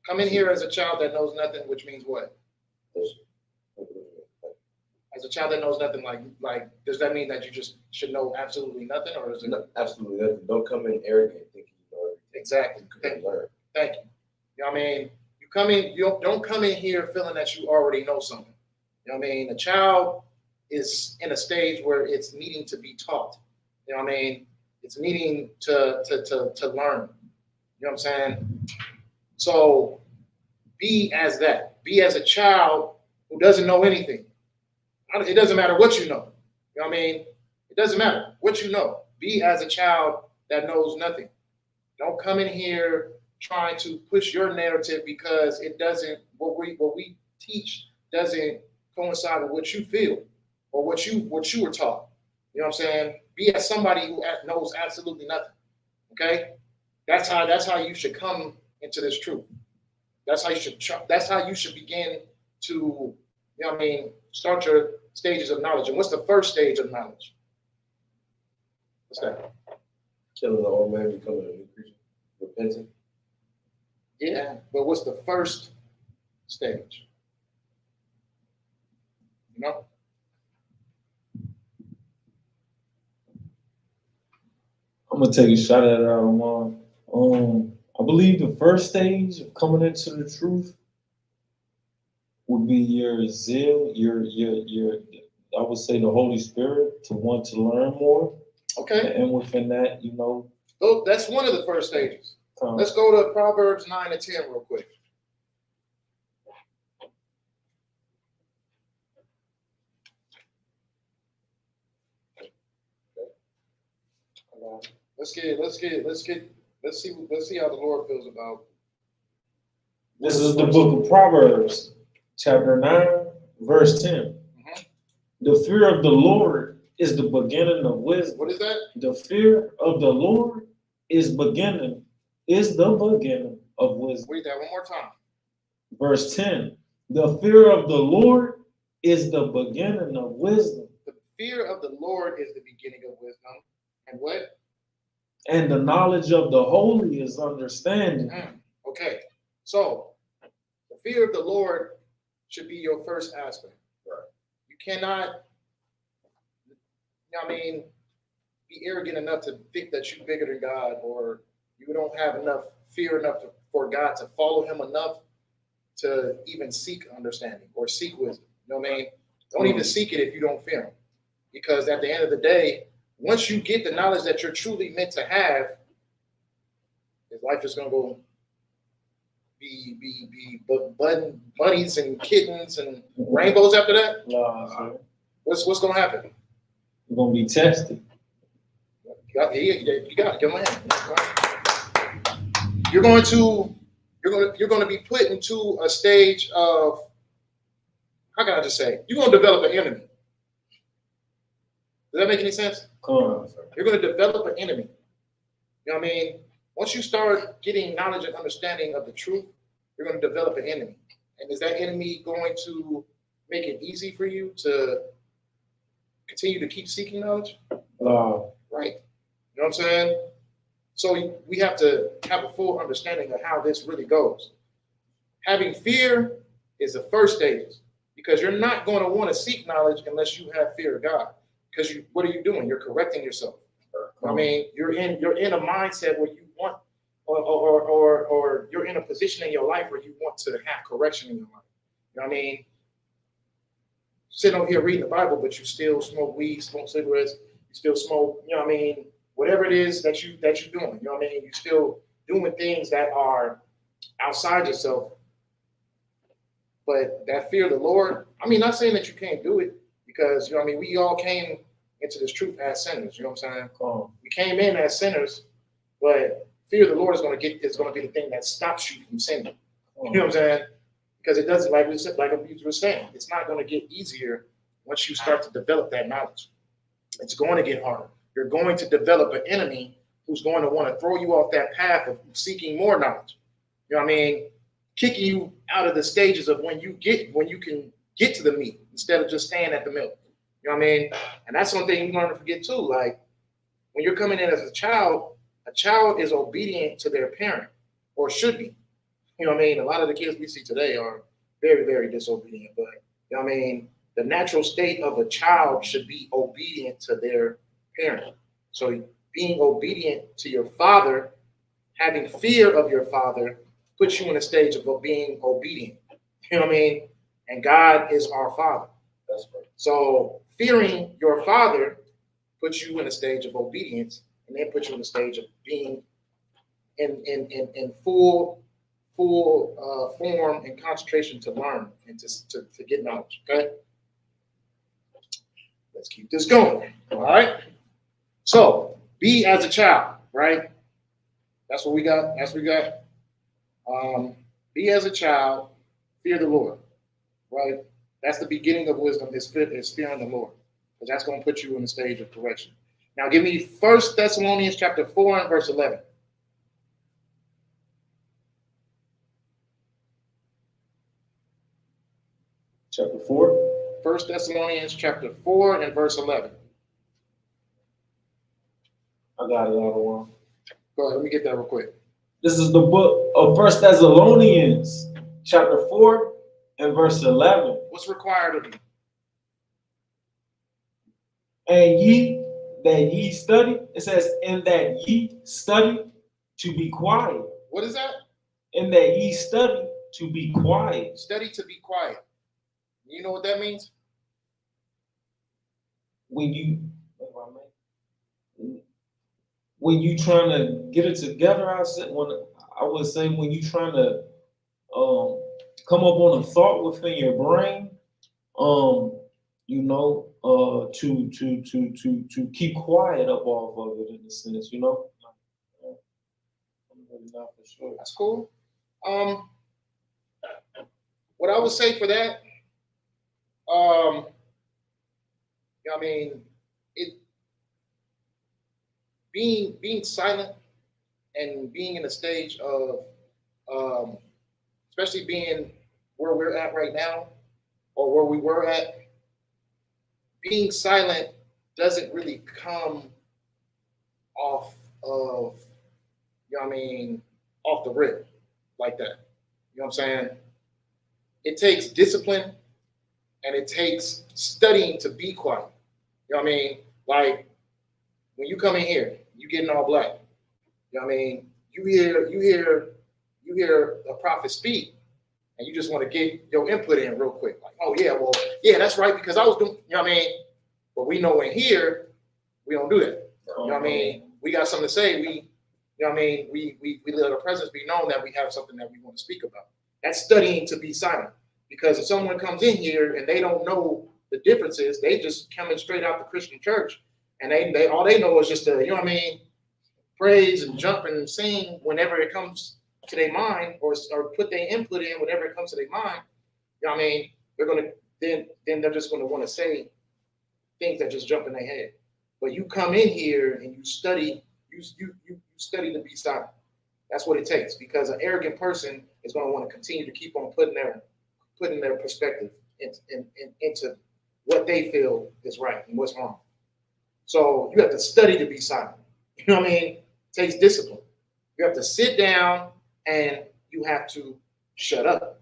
Come in here as a child that knows nothing, which means what? As a child that knows nothing, like, does that mean that you just should know absolutely nothing, or is it? No, absolutely nothing. Don't come in arrogant thinking you know everything. Exactly. Thank you. Thank you. You know what I mean? You don't come in here feeling that you already know something. You know what I mean? A child is in a stage where it's needing to be taught. You know what I mean? It's needing to learn. You know what I'm saying? So be as that. Be as a child who doesn't know anything. It doesn't matter what you know. You know what I mean? It doesn't matter what you know. Be as a child that knows nothing. Don't come in here trying to push your narrative because it doesn't, what we teach doesn't coincide with what you feel or what you were taught. You know what I'm saying? Be as somebody who knows absolutely nothing. Okay? That's how you should come into this truth. That's how you should begin to, you know what I mean, start your stages of knowledge. And what's the first stage of knowledge? What's that? Killing the old man, becoming a new creature, repenting. Yeah, but what's the first stage? You know? I'm gonna take a shot at it, Armand. I believe the first stage of coming into the truth would be your zeal, your I would say the Holy Spirit, to want to learn more. Okay. And within that, you know. Oh, that's one of the first stages. Let's go to Proverbs 9 and 10 real quick. Let's see how the Lord feels about. This is the book of Proverbs, chapter 9, verse 10. The fear of the Lord is the beginning of wisdom. What is that? The fear of the Lord is the beginning of wisdom. Read that one more time. Verse 10. The fear of the Lord is the beginning of wisdom. The fear of the Lord is the beginning of wisdom. And what? And the knowledge of the holy is understanding. Okay. So the fear of the Lord should be your first aspect. Right. You cannot, be arrogant enough to think that you're bigger than God, or you don't have enough fear enough for God to follow him enough to even seek understanding or seek wisdom. You know what I mean? Don't even seek it if you don't fear him. Because at the end of the day, once you get the knowledge that you're truly meant to have, his life is going to go be bunnies and kittens and rainbows after that. What's going to happen? You're going to be tested. You got it. Give him a hand. You're going to be put into a stage of, how can I just say? You're going to develop an enemy. Does that make any sense? Cool. You're going to develop an enemy. You know what I mean? Once you start getting knowledge and understanding of the truth, you're going to develop an enemy. And is that enemy going to make it easy for you to continue to keep seeking knowledge? Right. You know what I'm saying? So we have to have a full understanding of how this really goes. Having fear is the first stage, because you're not going to want to seek knowledge unless you have fear of God. Because what are you doing? You're correcting yourself. I mean, you're in a mindset where you want, or you're in a position in your life where you want to have correction in your life. You know what I mean? Sitting over here reading the Bible, but you still smoke weed, smoke cigarettes, you still smoke, you know what I mean? Whatever it is that you're doing, you know what I mean? You're still doing things that are outside yourself. But that fear of the Lord, I mean, not saying that you can't do it, because, you know what I mean, we all came into this truth as sinners, you know what I'm saying? We came in as sinners, but fear of the Lord is going to be the thing that stops you from sinning. You know what I'm saying? Because it doesn't, like we were saying, it's not going to get easier once you start to develop that knowledge. It's going to get harder. You're going to develop an enemy who's going to want to throw you off that path of seeking more knowledge. You know what I mean? Kicking you out of the stages of when you can get to the meat instead of just staying at the milk. You know what I mean? And that's one thing you learn to forget too. Like, when you're coming in as a child is obedient to their parent, or should be. You know what I mean? A lot of the kids we see today are very, very disobedient. But, you know what I mean? The natural state of a child should be obedient to their parent. So being obedient to your father, having fear of your father, puts you in a stage of being obedient. You know what I mean? And God is our Father. That's right. So fearing your father puts you in a stage of obedience, and then puts you in a stage of being in full form and concentration to learn and to get knowledge. Okay. Let's keep this going. All right. So be as a child, right? That's what we got. Be as a child, fear the Lord, right? That's the beginning of wisdom, is fearing the Lord, because that's going to put you in the stage of correction. Now give me 1 Thessalonians chapter 4 and verse 11. Chapter 4? 1 Thessalonians chapter 4 and verse 11. I got it all the one. Go ahead, let me get that real quick. This is the book of 1 Thessalonians chapter 4 and verse 11. What's required of you? And that ye study, it says, and that ye study to be quiet. What is that? And that ye study to be quiet. Study to be quiet. You know what that means? When you trying to get it together, I would say when you trying to come up on a thought within your brain, to keep quiet up off of it, in a sense, you know. not for sure. That's cool. What I would say for that, I mean, it being silent and being in a stage of, especially being where we're at right now, or where we were at, being silent doesn't really come off of, off the rip like that. You know what I'm saying? It takes discipline and it takes studying to be quiet. You know what I mean? Like when you come in here, you getting all black. You know what I mean? You hear a prophet speak, and you just want to get your input in real quick. Like, oh yeah, well, yeah, that's right, because I was doing, you know what I mean? But we know in here, we don't do that. You know what I mean? We got something to say. We let our presence be known that we have something that we want to speak about. That's studying to be silent. Because if someone comes in here and they don't know the differences, they just coming straight out the Christian church, and they all they know is just to, you know what I mean, praise and jump and sing whenever it comes to their mind, or put their input in whenever it comes to their mind. You know what I mean? They're gonna then they're just gonna want to say things that just jump in their head. But you come in here and you study, you study to be silent. That's what it takes, because an arrogant person is going to want to continue to keep on putting their perspective into what they feel is right and what's wrong. So you have to study to be silent. You know what I mean? It takes discipline. You have to sit down and you have to shut up.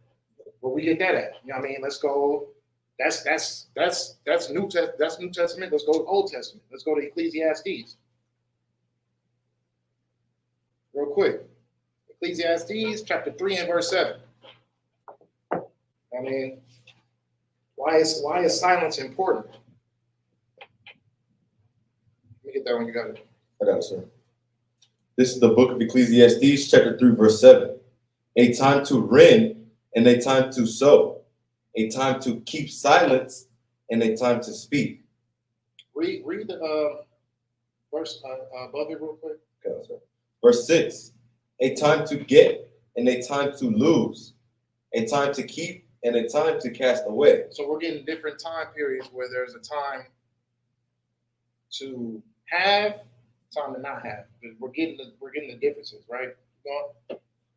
Where we get that at? You know what I mean? Let's go. That's New Testament. Let's go to Old Testament. Let's go to Ecclesiastes. Real quick. Ecclesiastes chapter 3 and verse 7. I mean, why is silence important? Let me get that one. You got it. I got it, sir. This is the book of Ecclesiastes, chapter 3, verse 7. A time to rend and a time to sow, a time to keep silence and a time to speak. Read the verse above it real quick. Okay, sir. Verse 6. A time to get and a time to lose, a time to keep and a time to cast away. So we're getting different time periods where there's a time to have, time to not have. We're getting the differences, right?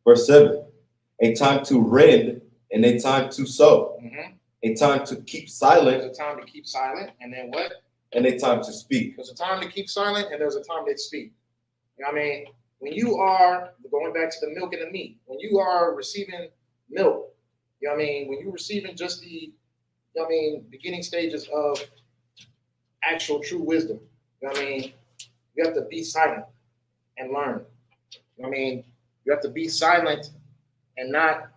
Verse 7. A time to rend and a time to sow, a time to keep silent. There's a time to keep silent, and then what? And a time to speak. There's a time to keep silent, and there's a time to speak. You know what I mean? When you are going back to the milk and the meat, when you are receiving milk, you know what I mean? When you're receiving just the, you know what I mean, beginning stages of actual true wisdom, you know what I mean? You have to be silent and learn. You know what I mean? You have to be silent and not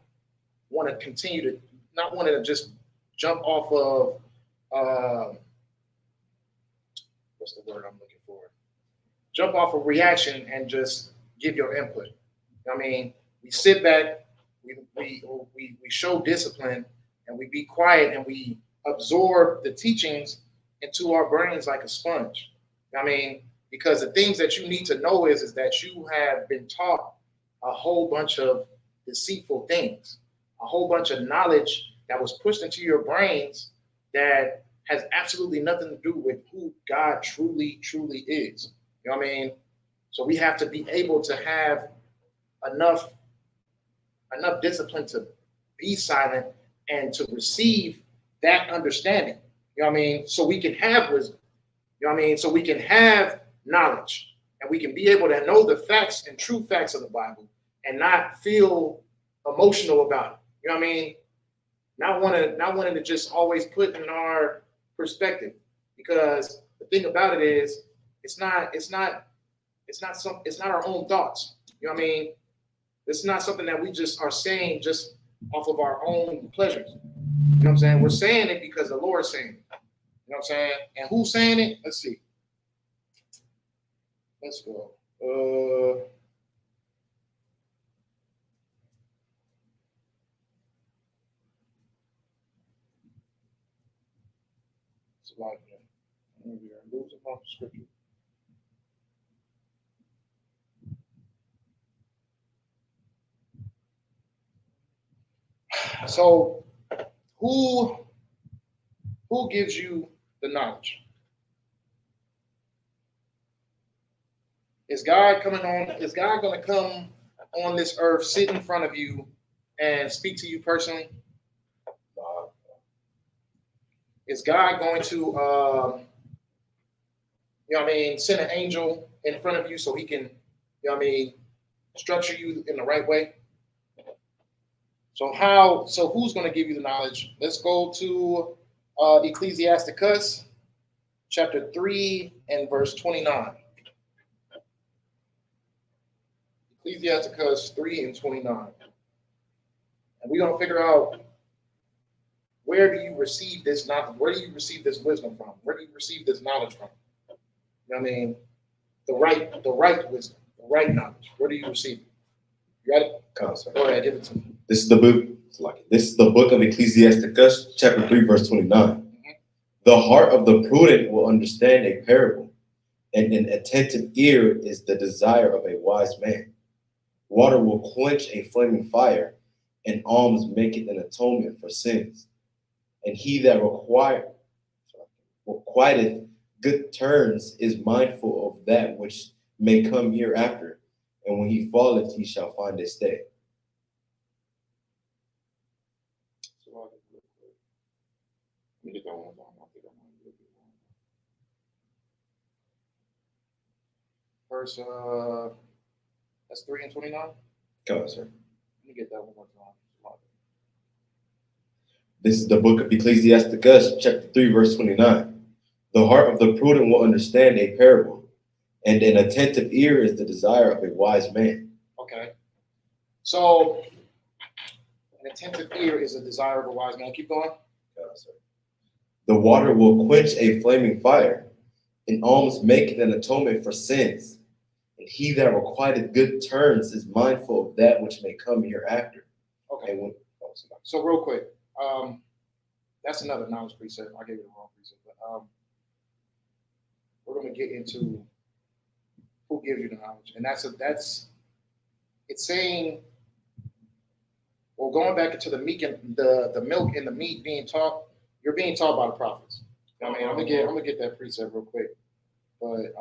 want to just jump off of, what's the word I'm looking for? Jump off a reaction and just give your input. You know what I mean? We sit back, we show discipline, and we be quiet, and we absorb the teachings into our brains like a sponge. You know what I mean? Because the things that you need to know is that you have been taught a whole bunch of deceitful things, a whole bunch of knowledge that was pushed into your brains that has absolutely nothing to do with who God truly, truly is. You know what I mean? So we have to be able to have enough discipline to be silent and to receive that understanding. You know what I mean? So we can have wisdom. You know what I mean? So we can have knowledge, and we can be able to know the facts and true facts of the Bible and not feel emotional about it. You know what I mean? Not wanting to just always put in our perspective, because the thing about it is it's not our own thoughts. You know what I mean? It's not something that we just are saying just off of our own pleasures. You know what I'm saying? We're saying it because the Lord's saying it. You know what I'm saying? And who's saying it? Let's see. Let's go. It's like maybe I'm losing my scripture. So who gives you the knowledge? Is God going to come on this earth, sit in front of you, and speak to you personally? Is God going to, send an angel in front of you so he can, structure you in the right way? So who's going to give you the knowledge? Let's go to Ecclesiasticus chapter 3 and verse 29. Ecclesiasticus 3 and 29. And we're going to figure out, where do you receive this knowledge? Where do you receive this wisdom from? Where do you receive this knowledge from? You know what I mean? The right wisdom, the right knowledge. Where do you receive it? You got it? Go ahead, give it to me. This is the book of Ecclesiasticus, chapter 3, verse 29. The heart of the prudent will understand a parable, and an attentive ear is the desire of a wise man. Water will quench a flaming fire, and alms maketh an atonement for sins. And he that requiteth good turns is mindful of that which may come hereafter, and when he falleth, he shall find a stay. Let me get that one down. Verse, that's 3 and 29? Come on, sir. Let me get that one more time. This is the book of Ecclesiasticus, chapter 3, verse 29. The heart of the prudent will understand a parable, and an attentive ear is the desire of a wise man. Okay. So, an attentive ear is the desire of a wise man. Keep going. The water will quench a flaming fire, and alms maketh an atonement for sins. And he that requiteth good turns is mindful of that which may come hereafter. Okay. So real quick, that's another knowledge precept. I gave you the wrong precept, but we're going to get into who gives you the knowledge, and it's saying, well, going back into the meat and the milk and the meat being taught. You're being taught by the prophets. I mean, I'm gonna get that precept real quick, but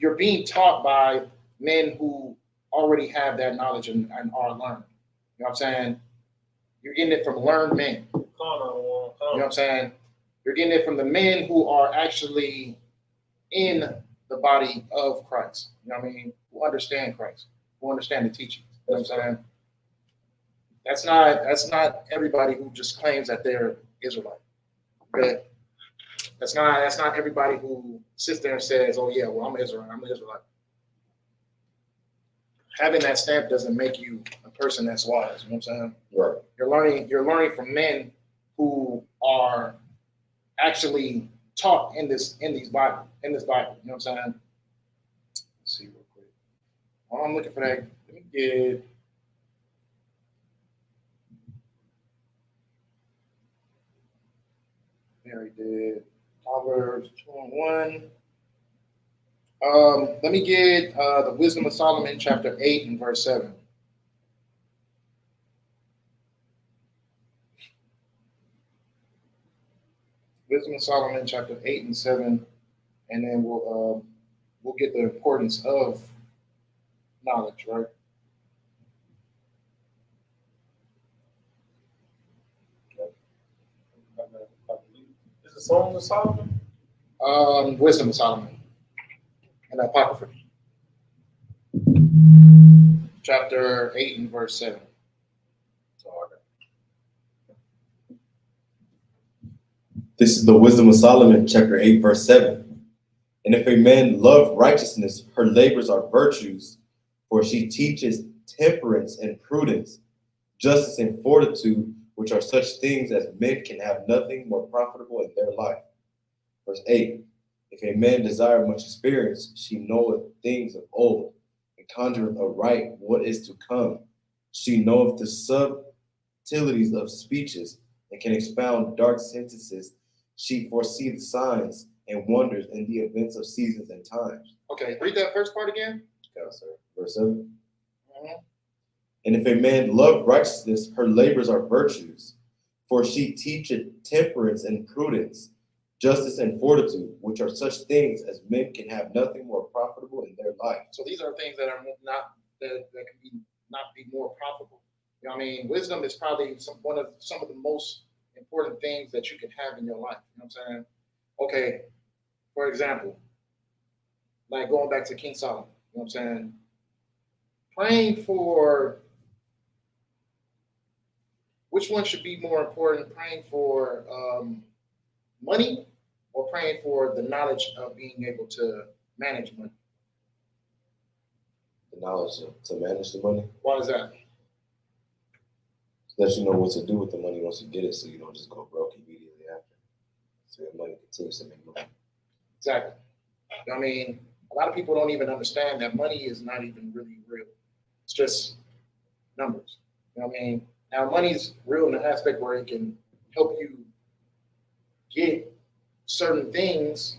you're being taught by men who already have that knowledge and are learned. You know what I'm saying? You're getting it from learned men. You know what I'm saying? You're getting it from the men who are actually in the body of Christ. You know what I mean? Who understand Christ, who understand the teachings. You know what I'm saying? That's not everybody who just claims that they're Israelite. Okay? That's not everybody who sits there and says, "Oh yeah, well I'm Israelite. I'm an Israelite." Having that stamp doesn't make you a person that's wise. You know what I'm saying? Right. You're learning from men who are actually taught in this Bible. You know what I'm saying? Let's see real quick. While I'm looking for that, let me get. Mary did Proverbs 2:1. Let me get the Wisdom of Solomon, chapter 8 and verse 7. Wisdom of Solomon, chapter 8 and 7, and then we'll get the importance of knowledge, right? Is it Songs of Solomon? Wisdom of Solomon, and Apocrypha, chapter 8 and verse 7. This is the Wisdom of Solomon, chapter 8, verse 7. And if a man love righteousness, her labors are virtues, for she teaches temperance and prudence, justice and fortitude, which are such things as men can have nothing more profitable in their life. Verse 8. If a man desire much experience, she knoweth things of old, and conjureth aright what is to come. She knoweth the subtleties of speeches, and can expound dark sentences. She foreseeth signs and wonders in the events of seasons and times. Okay, read that first part again. Okay, sir. Verse 7. And if a man love righteousness, her labors are virtues. For she teacheth temperance and prudence, justice and fortitude, which are such things as men can have nothing more profitable in their life. So these are things that are not that can be not be more profitable. You know what I mean? Wisdom is probably some of the most important things that you can have in your life. You know what I'm saying? Okay, for example, like going back to King Solomon, you know what I'm saying? Praying for which one should be more important, praying for money or praying for the knowledge of being able to manage money? The knowledge to manage the money. Why is that? Let you know what to do with the money once you get it, so you don't just go broke immediately after. So your money continues to make money. Exactly. You know what I mean? A lot of people don't even understand that money is not even really real. It's just numbers. You know what I mean? Now, money's real in the aspect where it can help you get certain things,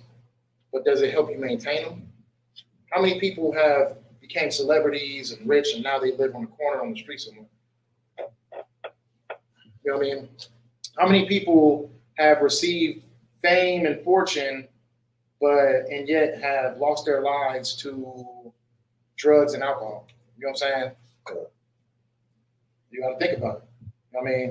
but does it help you maintain them? How many people have became celebrities and rich and now they live on the corner on the street somewhere? You know what I mean? How many people have received fame and fortune, and yet have lost their lives to drugs and alcohol? You know what I'm saying? You got to think about it. You know what I mean?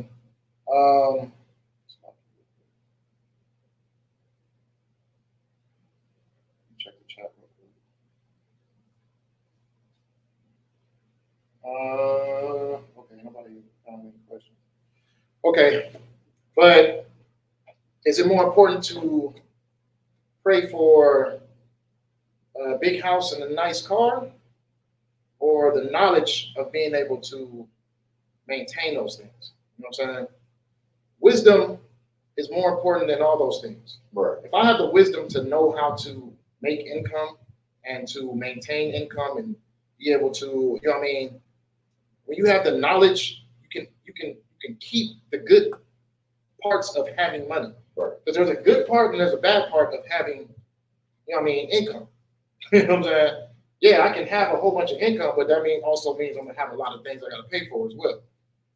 Check the chat real quick. Okay, nobody found any questions. Okay, but is it more important to pray for a big house and a nice car, or the knowledge of being able to maintain those things? You know what I'm saying? Wisdom is more important than all those things. Right. If I have the wisdom to know how to make income and to maintain income and be able to, you know what I mean? When you have the knowledge, you can keep the good parts of having money. Right. Because there's a good part and there's a bad part of having, you know what I mean, income. You know what I'm saying? Yeah, I can have a whole bunch of income, but that also means I'm gonna have a lot of things I gotta pay for as well.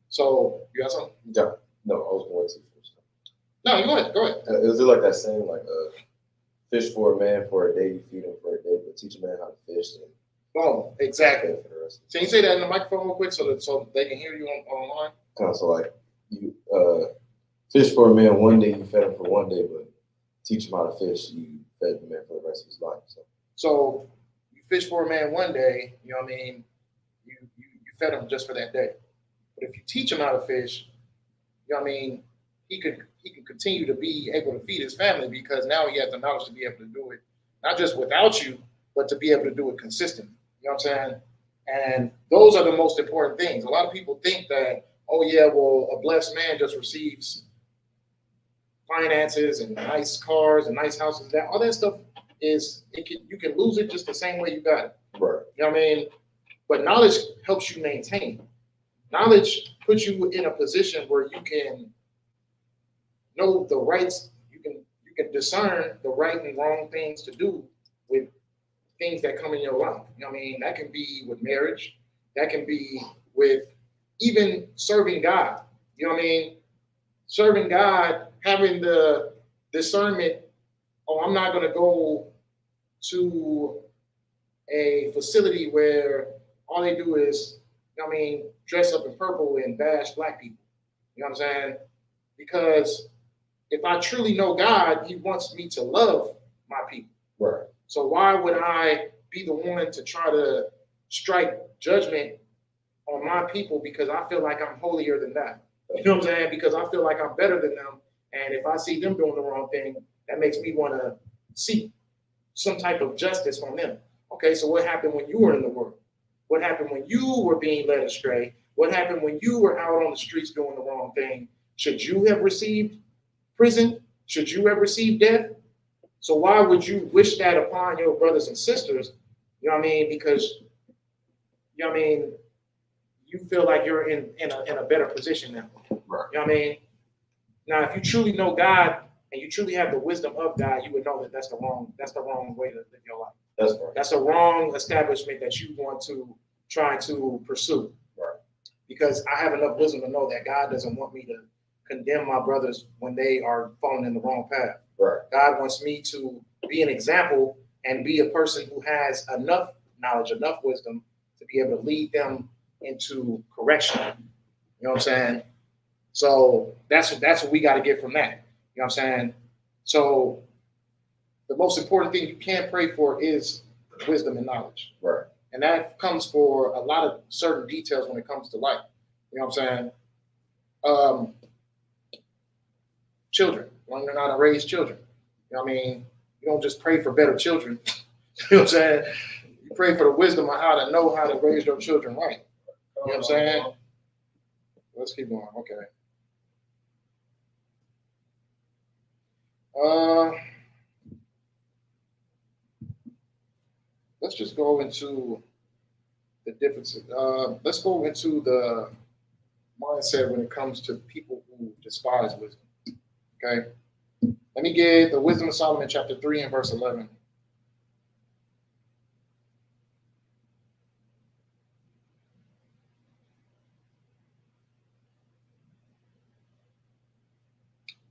So you got something? Yeah. No, I was going to first. No, you go ahead. Go ahead. Is it like that saying, like, fish for a man for a day, you feed him for a day, but teach a man how to fish and Oh, exactly. for the rest. Can you say that in the microphone real quick so they can hear you online? So like you fish for a man one day, you fed him for one day, but teach him how to fish, you fed the man for the rest of his life. So you fish for a man one day, you know what I mean? You fed him just for that day. But if you teach him how to fish, you know what I mean, he can continue to be able to feed his family because now he has the knowledge to be able to do it, not just without you, but to be able to do it consistently. You know what I'm saying? And those are the most important things. A lot of people think that, oh yeah, well, a blessed man just receives finances and nice cars and nice houses. That all that stuff you can lose it just the same way you got it. Right. You know what I mean? But knowledge helps you maintain. Knowledge puts you in a position where you can know the rights, you can discern the right and wrong things to do with things that come in your life. You know what I mean? That can be with marriage, that can be with even serving God. You know what I mean? Serving God, having the discernment, oh, I'm not gonna go to a facility where all they do is, you know what I mean, dress up in purple and bash black people. You know what I'm saying? Because if I truly know God, he wants me to love my people. Right. So why would I be the one to try to strike judgment on my people because I feel like I'm holier than that? You know what I'm saying? Because I feel like I'm better than them. And if I see them doing the wrong thing, that makes me want to seek some type of justice from them. Okay, so what happened when you were in the world? What happened when you were being led astray? What happened when you were out on the streets doing the wrong thing? Should you have received prison? Should you have received death? So why would you wish that upon your brothers and sisters? You know what I mean? Because, you know what I mean, you feel like you're in a better position now. Right. You know what I mean? Now, if you truly know God and you truly have the wisdom of God, you would know that that's the wrong way to live your life. That's right. That's a wrong establishment that you want to try to pursue. Right. because I have enough wisdom to know that God doesn't want me to condemn my brothers when they are falling in the wrong path. Right. God wants me to be an example and be a person who has enough knowledge, enough wisdom to be able to lead them into correction. You know what I'm saying? So that's what we got to get from that. You know what I'm saying? So the most important thing you can pray for is wisdom and knowledge. Right. And that comes for a lot of certain details when it comes to life. You know what I'm saying? Children, learning how to raise children. You know what I mean? You don't just pray for better children. You know what I'm saying? You pray for the wisdom of how to know how to raise your children right. You know what I'm saying? Let's keep going. Okay. Let's just go into the differences. Let's go into the mindset when it comes to people who despise wisdom. Okay. Let me get the Wisdom of Solomon, chapter 3 and verse 11.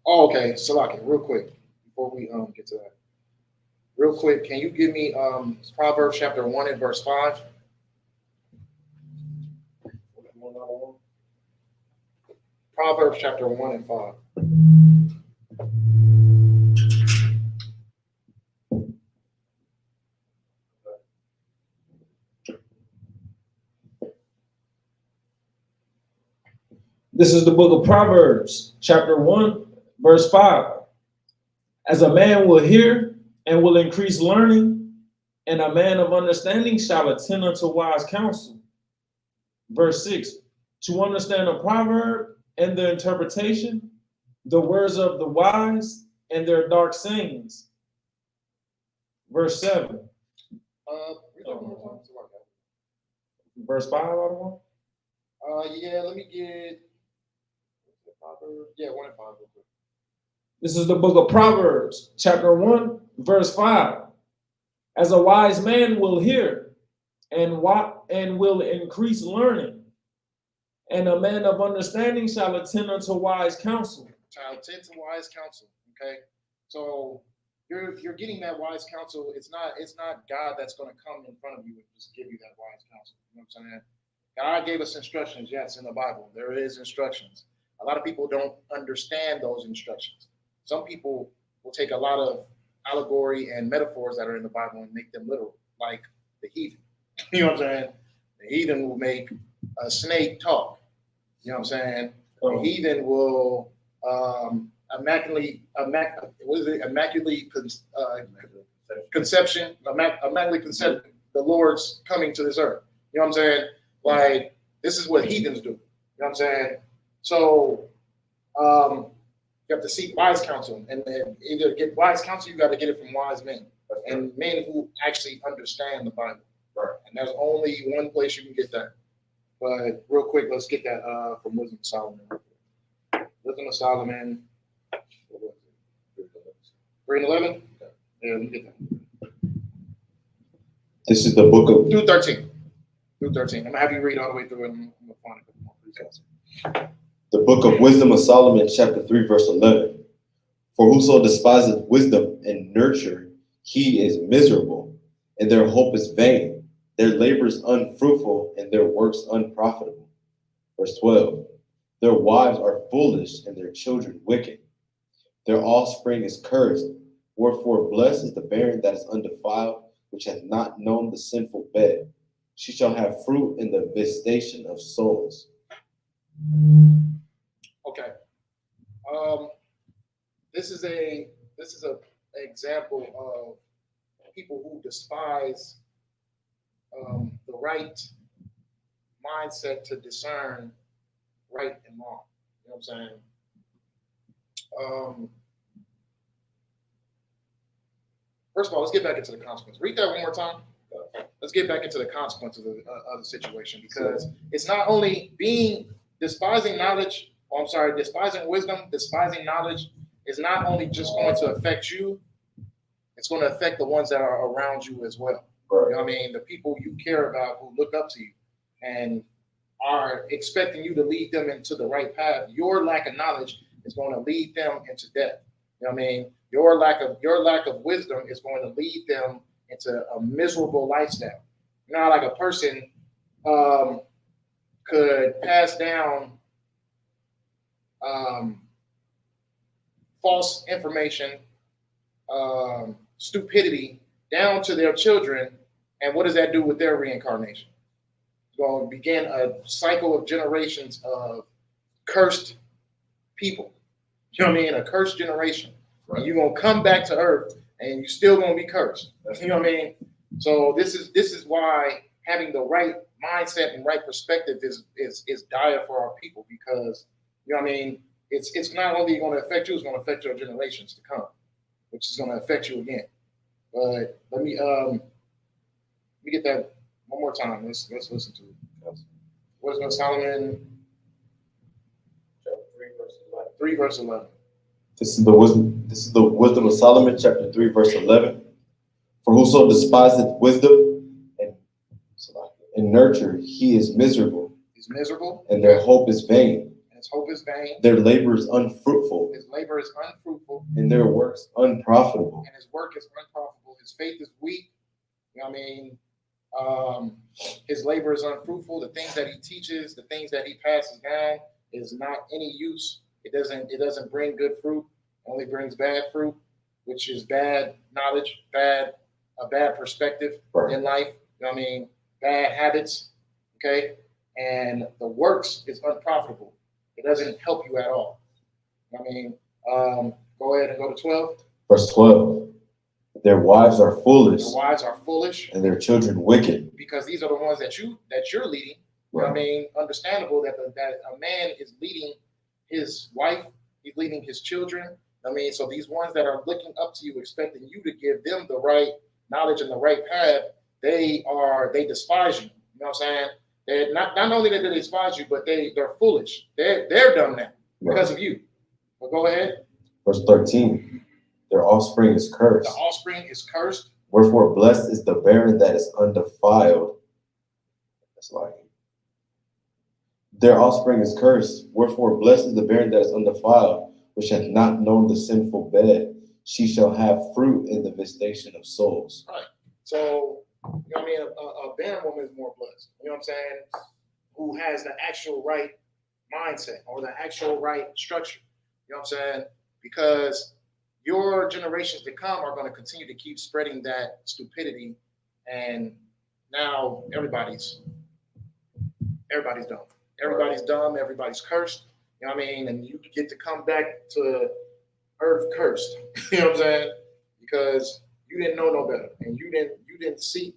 Oh, okay, Salaki, real quick, before we get to that. Real quick, can you give me Proverbs chapter 1 and verse 5? Proverbs chapter 1 and 5. This is the book of Proverbs, chapter 1, verse 5. As a man will hear and will increase learning, and a man of understanding shall attend unto wise counsel. Verse 6. To understand a proverb and the interpretation, the words of the wise and their dark sayings. Verse 7. Verse 5 out of 1? Yeah, let me get Proverbs. Yeah, 1 and 5 real quick. This is the book of Proverbs, chapter 1, verse 5. As a wise man will hear and will increase learning, and a man of understanding shall attend unto wise counsel. Shall attend to wise counsel. Okay, so you're getting that wise counsel. It's not God that's going to come in front of you and just give you that wise counsel. You know what I'm saying? God gave us instructions. Yes, in the Bible there is instructions. A lot of people don't understand those instructions. Some people will take a lot of allegory and metaphors that are in the Bible and make them literal, like the heathen. You know what I'm saying? The heathen will make a snake talk. You know what I'm saying? The heathen will immaculately conception, the Lord's coming to this earth. You know what I'm saying? Like, this is what heathens do. You know what I'm saying? So you have to seek wise counsel, and then either get wise counsel, you got to get it from wise men and men who actually understand the Bible. Right. And there's only one place you can get that. But real quick, let's get that from Wisdom of Solomon. Wisdom of Solomon, 3 and 11. Yeah, let me get that. This is the book of Through 13. I'm gonna have you read all the way through it. I'm gonna find a couple more, please. The book of Wisdom of Solomon, chapter 3, verse 11. For whoso despiseth wisdom and nurture, he is miserable, and their hope is vain. Their labors unfruitful, and their works unprofitable. Verse 12. Their wives are foolish, and their children wicked. Their offspring is cursed. Wherefore blessed is the barren that is undefiled, which hath not known the sinful bed. She shall have fruit in the visitation of souls. Okay. This is a example of people who despise the right mindset to discern right and wrong. You know what I'm saying? First of all, let's get back into the consequences. Read that one more time. Let's get back into the consequences of the situation, because it's not only despising wisdom, despising knowledge is not only just going to affect you, it's going to affect the ones that are around you as well. Right. You know what I mean? The people you care about who look up to you and are expecting you to lead them into the right path, your lack of knowledge is going to lead them into death. You know what I mean? Your lack of wisdom is going to lead them into a miserable lifestyle. You know, like a person could pass down false information, stupidity down to their children, and what does that do with their reincarnation? It's going to begin a cycle of generations of cursed people. You know what I mean? A cursed generation. Right. And you're going to come back to earth and you're still going to be cursed. You know what I mean? So this is why having the right mindset and right perspective is dire for our people, because you know what I mean, it's not only going to affect you, it's going to affect your generations to come, which is going to affect you again. But let me get that one more time. Let's listen to it. What is Solomon? Chapter 3, verse 11. This is the wisdom of Solomon, chapter 3, verse 11. For whoso despiseth wisdom and nurture, he is miserable. He's miserable. And their hope is vain. And his hope is vain. Their labor is unfruitful. His labor is unfruitful. And their works unprofitable. And his work is unprofitable. His faith is weak. You know what I mean? His labor is unfruitful. The things that he teaches, the things that he passes down is not any use. It doesn't bring good fruit. It only brings bad fruit, which is bad knowledge, a bad perspective in life. You know what I mean? Bad habits. Okay. And the works is unprofitable. It doesn't help you at all. You know what I mean? Go ahead and go to 12. Verse 12. Their wives are foolish. Their wives are foolish. And their children wicked. Because these are the ones that you're leading. You know what I mean? Understandable that a man is leading his wife, he's leading his children. I mean, so these ones that are looking up to you, expecting you to give them the right knowledge and the right path, they despise you. You know what I'm saying? They're not only that they despise you, but they're foolish. They're dumb now because of you. But go ahead. Verse 13. Their offspring is cursed. The offspring is cursed. Wherefore blessed is the barren that is undefiled. That's like their offspring is cursed. Wherefore blessed is the barren that is undefiled, which hath not known the sinful bed. She shall have fruit in the visitation of souls. Right. So, you know what I mean? A barren woman is more blessed. You know what I'm saying? Who has the actual right mindset or the actual right structure. You know what I'm saying? Because your generations to come are going to continue to keep spreading that stupidity, and now everybody's dumb. Everybody's dumb. Everybody's cursed. You know what I mean? And you get to come back to earth cursed. You know what I'm saying? Because you didn't know no better, and you didn't seek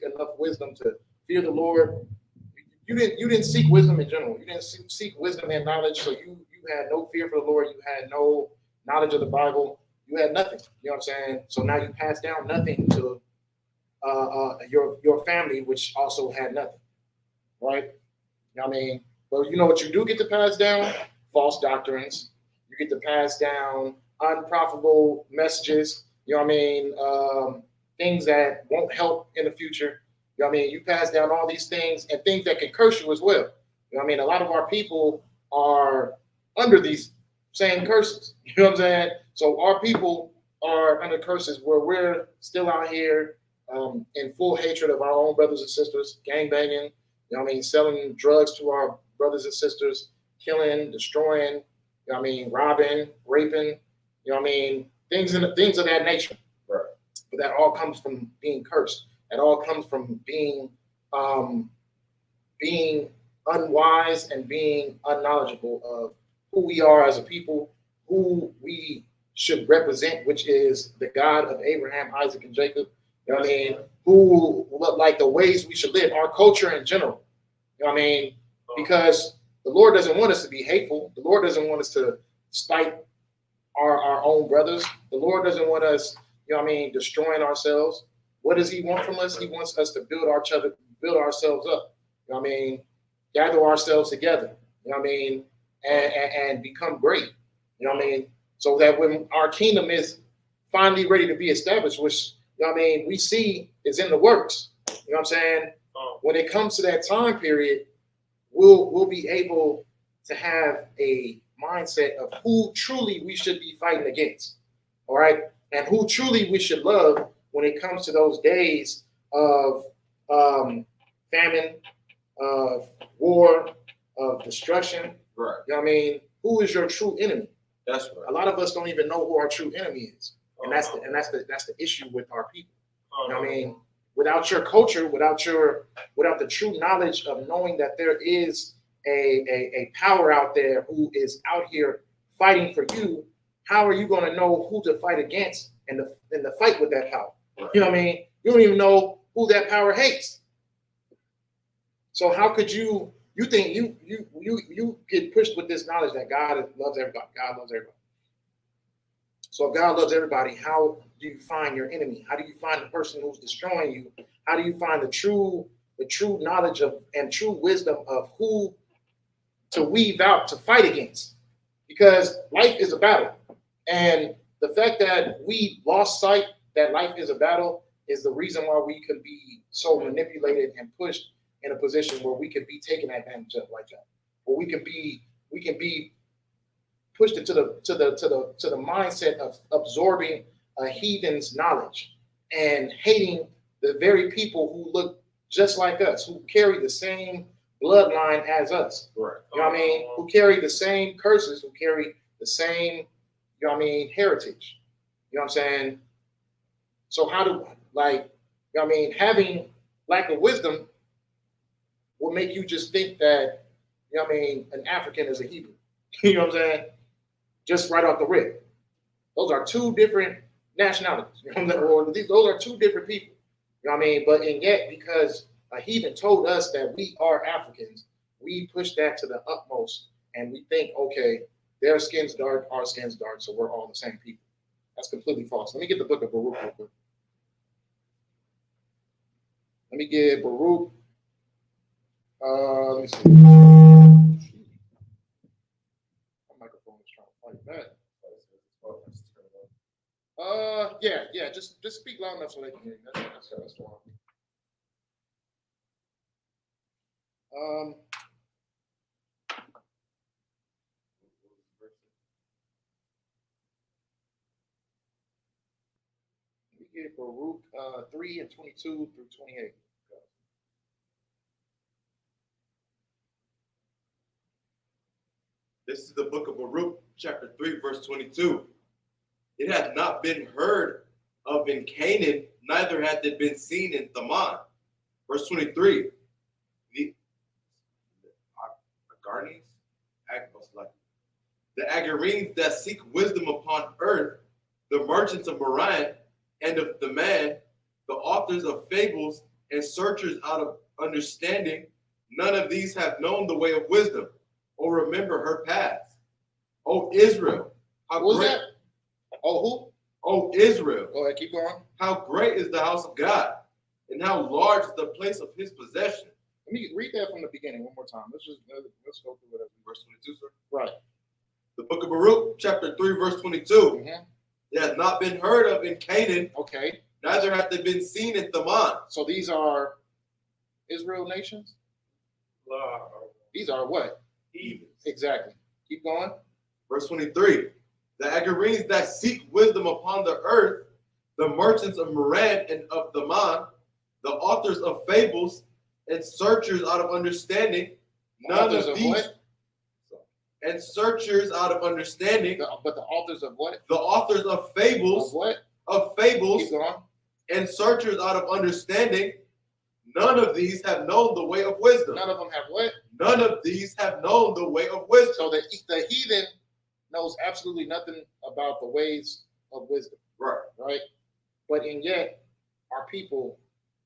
enough wisdom to fear the Lord. You didn't seek wisdom in general. You didn't seek wisdom and knowledge. So you had no fear for the Lord. You had no knowledge of the Bible. You had nothing. You know what I'm saying? So now you pass down nothing to your family, which also had nothing. Right? You know what I mean? But you know what you do get to pass down? False doctrines. You get to pass down unprofitable messages. You know what I mean? Things that won't help in the future. You know what I mean? You pass down all these things and things that can curse you as well. You know what I mean? A lot of our people are under these same curses. You know what I'm saying? So our people are under curses where we're still out here in full hatred of our own brothers and sisters, gangbanging, you know what I mean? Selling drugs to our brothers and sisters, killing, destroying, you know what I mean? Robbing, raping, you know what I mean? Things of that nature. Right. But that all comes from being cursed. That all comes from being unwise and being unknowledgeable of who we are as a people, who we should represent, which is the God of Abraham, Isaac, and Jacob. You know what I mean? Who, like the ways we should live, our culture in general. You know what I mean? Because the Lord doesn't want us to be hateful. The Lord doesn't want us to spite our own brothers. The Lord doesn't want us, you know what I mean, destroying ourselves. What does he want from us? He wants us to build ourselves up. You know what I mean? Gather ourselves together. You know what I mean? And become great. You know what I mean? So that when our kingdom is finally ready to be established, which, you know what I mean, we see is in the works. You know what I'm saying? When it comes to that time period we'll be able to have a mindset of who truly we should be fighting against, all right, and who truly we should love when it comes to those days of famine, of war, of destruction. Right. You know what I mean? Who is your true enemy? That's right. A lot of us don't even know who our true enemy is, and that's the issue with our people. You know what I mean? Without your culture, without the true knowledge of knowing that there is a power out there who is out here fighting for you, how are you going to know who to fight against and the fight with that power? Right. You know what I mean? You don't even know who that power hates. So how could you think you get pushed with this knowledge that God loves everybody? God loves everybody. So if God loves everybody, how do you find your enemy? How do you find the person who's destroying you? How do you find the true knowledge of and true wisdom of who to weave out to fight against? Because life is a battle. And the fact that we lost sight that life is a battle is the reason why we could be so manipulated and pushed in a position where we could be taken advantage of like that. Where we can be pushed into the mindset of absorbing a heathen's knowledge and hating the very people who look just like us, who carry the same bloodline as us. Right. You know what I mean? Who carry the same curses, who carry the same, you know what I mean, heritage. You know what I'm saying? So how do, like, you know what I mean, having lack of wisdom will make you just think that, you know what I mean, an African is a Hebrew. You know what I'm saying? Just right off the rip. Those are two different nationalities. You know, or those are two different people. You know what I mean? But and yet, because a heathen told us that we are Africans, we push that to the utmost, and we think, okay, their skin's dark, our skin's dark, so we're all the same people. That's completely false. Let me get the book of Baruch real quick. Let me get Baruch. Let me see. My microphone is trying to fight back. Yeah. Just speak loud enough so they can hear you. That's fine. We get Baruch 3:22 through 28. This is the book of Baruch, chapter 3, verse 22. It hath not been heard of in Canaan, neither hath it been seen in Thaman. Verse 23. The Agarenes that seek wisdom upon earth, the merchants of Moran and of the man, the authors of fables and searchers out of understanding, none of these have known the way of wisdom, or remember her paths. O Israel, how What was great! that? Oh, who? O Israel, Go ahead, keep going. how great is the house of God, and how large is the place of his possession. Let me read that from the beginning one more time. Let's go through it. Verse 22, sir. Right. The book of Baruch, chapter 3, verse 22. Mm-hmm. It hath not been heard of in Canaan, Okay. neither hath it been seen in Thaman. So these are Israel nations? These are what? Heathens. Exactly. Keep going. Verse 23. The Agarenes that seek wisdom upon the earth, the merchants of Moran and of Thaman, the authors of fables and searchers out of understanding, none of these. What? And searchers out of understanding. But the authors of what? The authors of fables. Of what? Of fables. Keep going. And searchers out of understanding. None of these have known the way of wisdom. None of them have what? None of these have known the way of wisdom. So the heathen knows absolutely nothing about the ways of wisdom. Right? But and yet, our people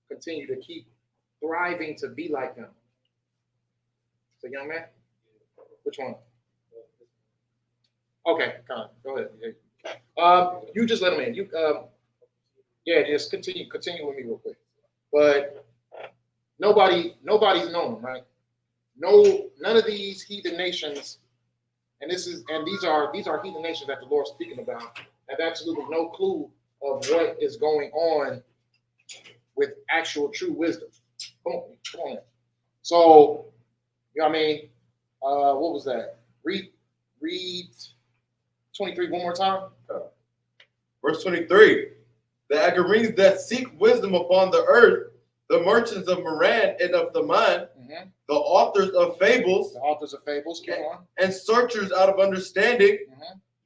continue to keep thriving to be like them. So, young man, which one? Okay, go ahead. You just let him in. Just continue with me real quick. But nobody's known, right? None of these heathen nations, and these are heathen nations that the Lord's speaking about, have absolutely no clue of what is going on with actual true wisdom. Come on. So, You know what I mean? What was that? Read 23 one more time. Verse 23. The Agarenes that seek wisdom upon the earth, the merchants of Moran and of Thaman, the authors of fables, Keep on. and searchers out of understanding,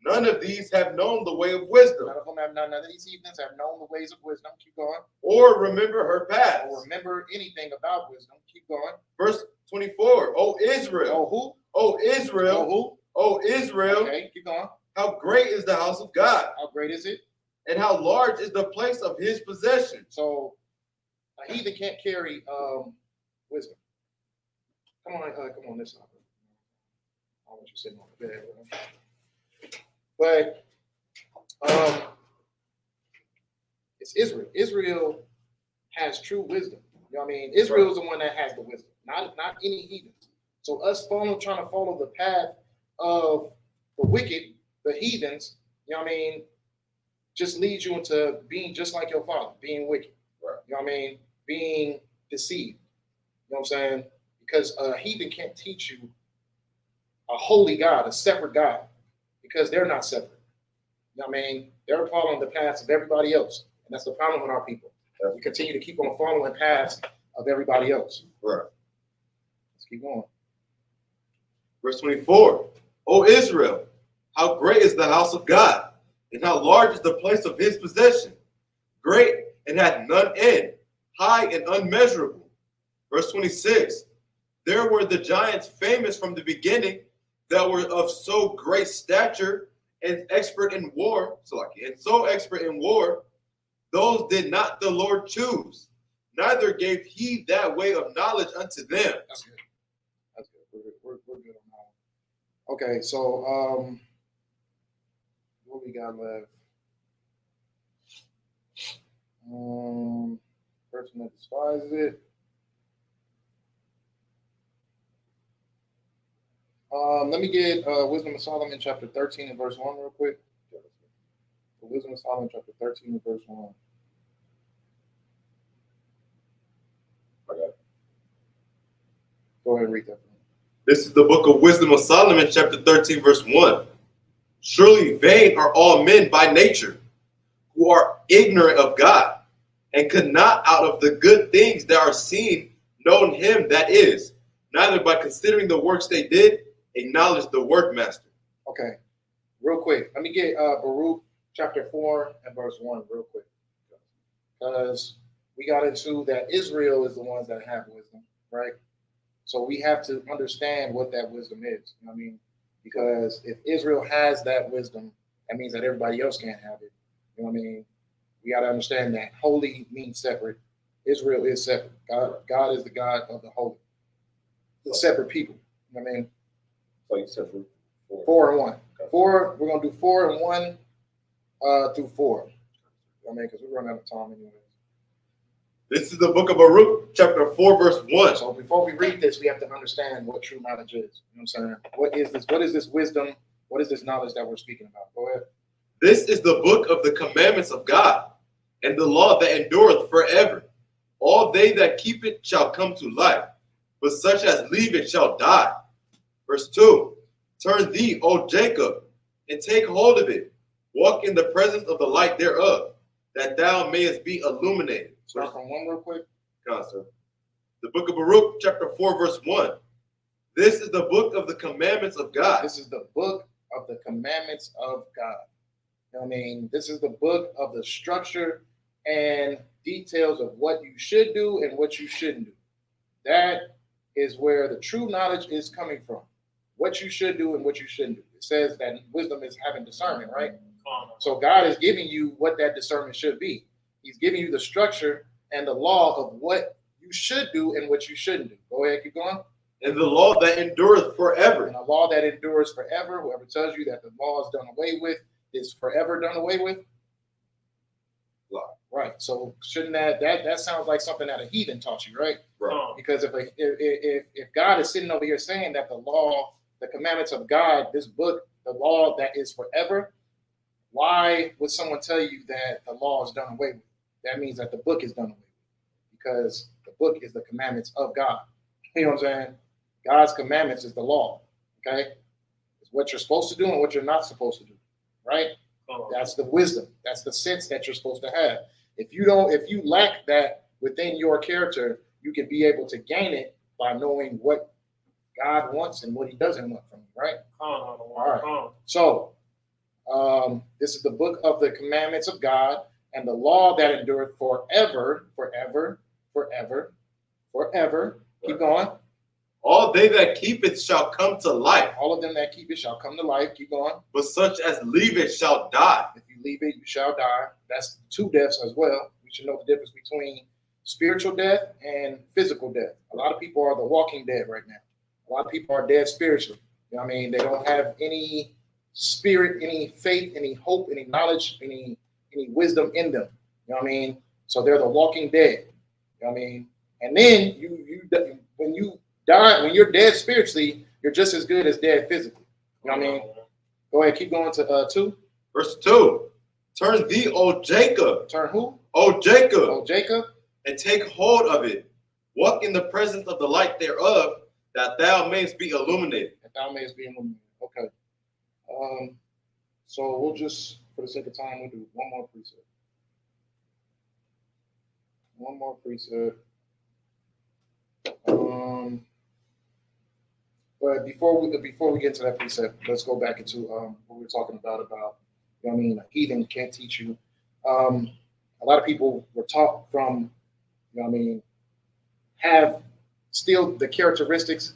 none of these have known the way of wisdom. None of these heathens have known the ways of wisdom. Keep going. Or remember her paths. Or remember anything about wisdom. Keep going. Verse 24. O Israel. Oh, who? O Israel. Oh, who? O Israel. Okay, keep going. How great is the house of God. How great is it? And how large is the place of his possession. So a heathen can't carry wisdom. Come on this side. I want you sitting on the bed, bro. But it's Israel. Israel has true wisdom. You know what I mean? Israel is the one that has the wisdom, not any heathens. So us trying to follow the path of the wicked, the heathens, you know what I mean, just leads you into being just like your father, being wicked. Right. You know what I mean? Being deceived. You know what I'm saying? Because a heathen can't teach you a holy God, a separate God, because they're not separate. You know what I mean? They're following the paths of everybody else. And that's the problem with our people. We continue to keep on following paths of everybody else. Right. Let's keep going. Verse 24. O Israel, how great is the house of God, and how large is the place of his possession. Great and hath none end, high and unmeasurable. Verse 26. There were the giants famous from the beginning, that were of so great stature and expert in war, so expert in war, those did not the Lord choose, neither gave he that way of knowledge unto them. That's good. That's good. We're good on that. Okay, so what we got left? Person that despises it. Let me get Wisdom of Solomon chapter 13 and verse 1 real quick. The Wisdom of Solomon chapter 13 and verse 1. Okay. Go ahead and read that. This is the book of Wisdom of Solomon, chapter 13, verse 1. Surely vain are all men by nature, who are ignorant of God, and could not out of the good things that are seen known him that is, neither by considering the works they did, acknowledge the workmaster. Okay, real quick. Let me get Baruch chapter 4 and verse 1 real quick. Because we got into that Israel is the ones that have wisdom, right? So we have to understand what that wisdom is. You know what I mean? Because if Israel has that wisdom, that means that everybody else can't have it. You know what I mean? We got to understand that holy means separate. Israel is separate. God is the God of the holy. The separate people. You know what I mean? So you said 4 and 1. 4, we're going to do 4 and 1 through 4. You know what I mean? Because we're running out of time anyway. This is the book of Baruch, chapter 4, verse 1. So before we read this, we have to understand what true knowledge is. You know what I'm saying? What is this? What is this wisdom? What is this knowledge that we're speaking about? Go ahead. This is the book of the commandments of God, and the law that endureth forever. All they that keep it shall come to life, but such as leave it shall die. Verse 2. Turn thee, O Jacob, and take hold of it. Walk in the presence of the light thereof, that thou mayest be illuminated. Start from 1 real quick. Constant. The book of Baruch, chapter 4, verse 1. This is the book of the commandments of God. This is the book of the commandments of God. You know what I mean? This is the book of the structure and details of what you should do and what you shouldn't do. That is where the true knowledge is coming from. What you should do and what you shouldn't do. It says that wisdom is having discernment, right? So God is giving you what that discernment should be. He's giving you the structure and the law of what you should do and what you shouldn't do. Go ahead, keep going. And the law that endureth forever. And a law that endures forever. Whoever tells you that the law is done away with is forever done away with. Right. So shouldn't that sounds like something that a heathen taught you, right? Right. Because if God is sitting over here saying that the law, the commandments of God, this book, the law that is forever, why would someone tell you that the law is done away with? That means that the book is done away with, because the book is the commandments of God. You know what I'm saying? God's commandments is the law. Okay, it's what you're supposed to do and what you're not supposed to do. Right? That's the wisdom. That's the sense that you're supposed to have. If you lack that within your character, you can be able to gain it by knowing what God wants and what He doesn't want from you. Right? All right. So this is the book of the commandments of God and the law that endureth forever, forever, forever, forever. Keep going. All they that keep it shall come to life. All of them that keep it shall come to life. Keep going. But such as leave it shall die. If you leave it, you shall die. That's two deaths as well. We should know the difference between spiritual death and physical death. A lot of people are the walking dead right now. A lot of people are dead spiritually. You know what I mean? They don't have any spirit, any faith, any hope, any knowledge, any wisdom in them. You know what I mean? So they're the walking dead. You know what I mean? And then when you die, when you're dead spiritually, you're just as good as dead physically. You know what I mean? Go ahead, keep going to 2. Verse 2. Turn thee, O Jacob. Turn who? O Jacob. O Jacob. And take hold of it. Walk in the presence of the light thereof, that thou mayest be illuminated. That thou mayest be illuminated. Okay. So we'll just, for the sake of time, we'll do one more precept. One more precept. But before we get to that precept, let's go back into what we were talking about, you know what I mean, a heathen can't teach you. A lot of people were taught from, you know what I mean, have still the characteristics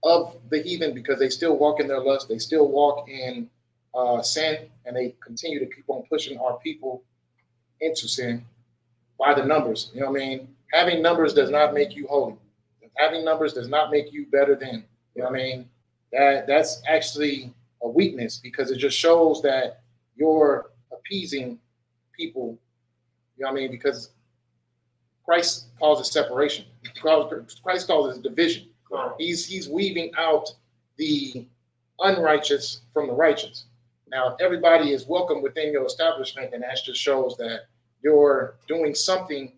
of the heathen because they still walk in their lust, they still walk in sin, and they continue to keep on pushing our people into sin by the numbers. You know what I mean? Having numbers does not make you holy. Having numbers does not make you better than. You know what I mean? That's actually a weakness because it just shows that you're appeasing people. You know what I mean? Because Christ causes separation. Christ causes division. He's weaving out the unrighteous from the righteous. Now, if everybody is welcome within your establishment, then that just shows that you're doing something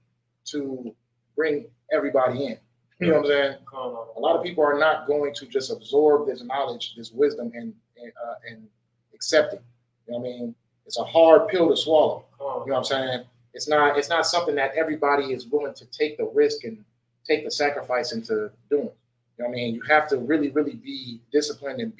to bring everybody in. You know what I'm saying? A lot of people are not going to just absorb this knowledge, this wisdom, and accept it. You know what I mean? It's a hard pill to swallow. You know what I'm saying? It's not something that everybody is willing to take the risk and take the sacrifice into doing. You know what I mean? You have to really, really be disciplined and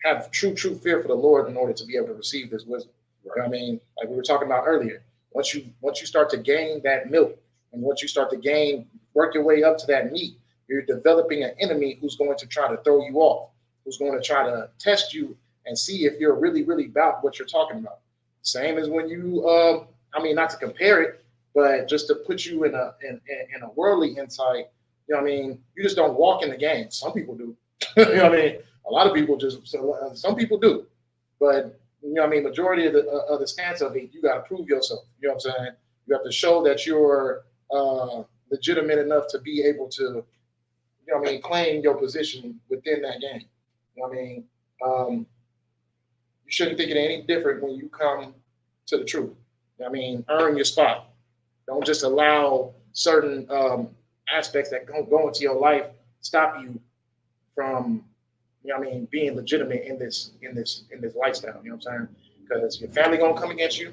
have true fear for the Lord in order to be able to receive this wisdom. You know what I mean? Like we were talking about earlier. Once you start to gain that milk, and once you start to work your way up to that meat, you're developing an enemy who's going to try to throw you off, who's going to try to test you and see if you're really, really about what you're talking about. Same as when you, not to compare it, but just to put you in a worldly insight. You know what I mean? You just don't walk in the game. Some people do. You know what I mean? A lot of people some people do. But, you know what I mean? Majority of the stance of it, you got to prove yourself. You know what I'm saying? You have to show that you're legitimate enough to be able to, you know what I mean, claim your position within that game. You know what I mean? You shouldn't think it any different when you come to the truth. You know what I mean? Earn your spot. Don't just allow certain aspects that go into your life stop you from, you know what I mean, being legitimate in this lifestyle. You know what I'm saying? Because your family gonna come against you.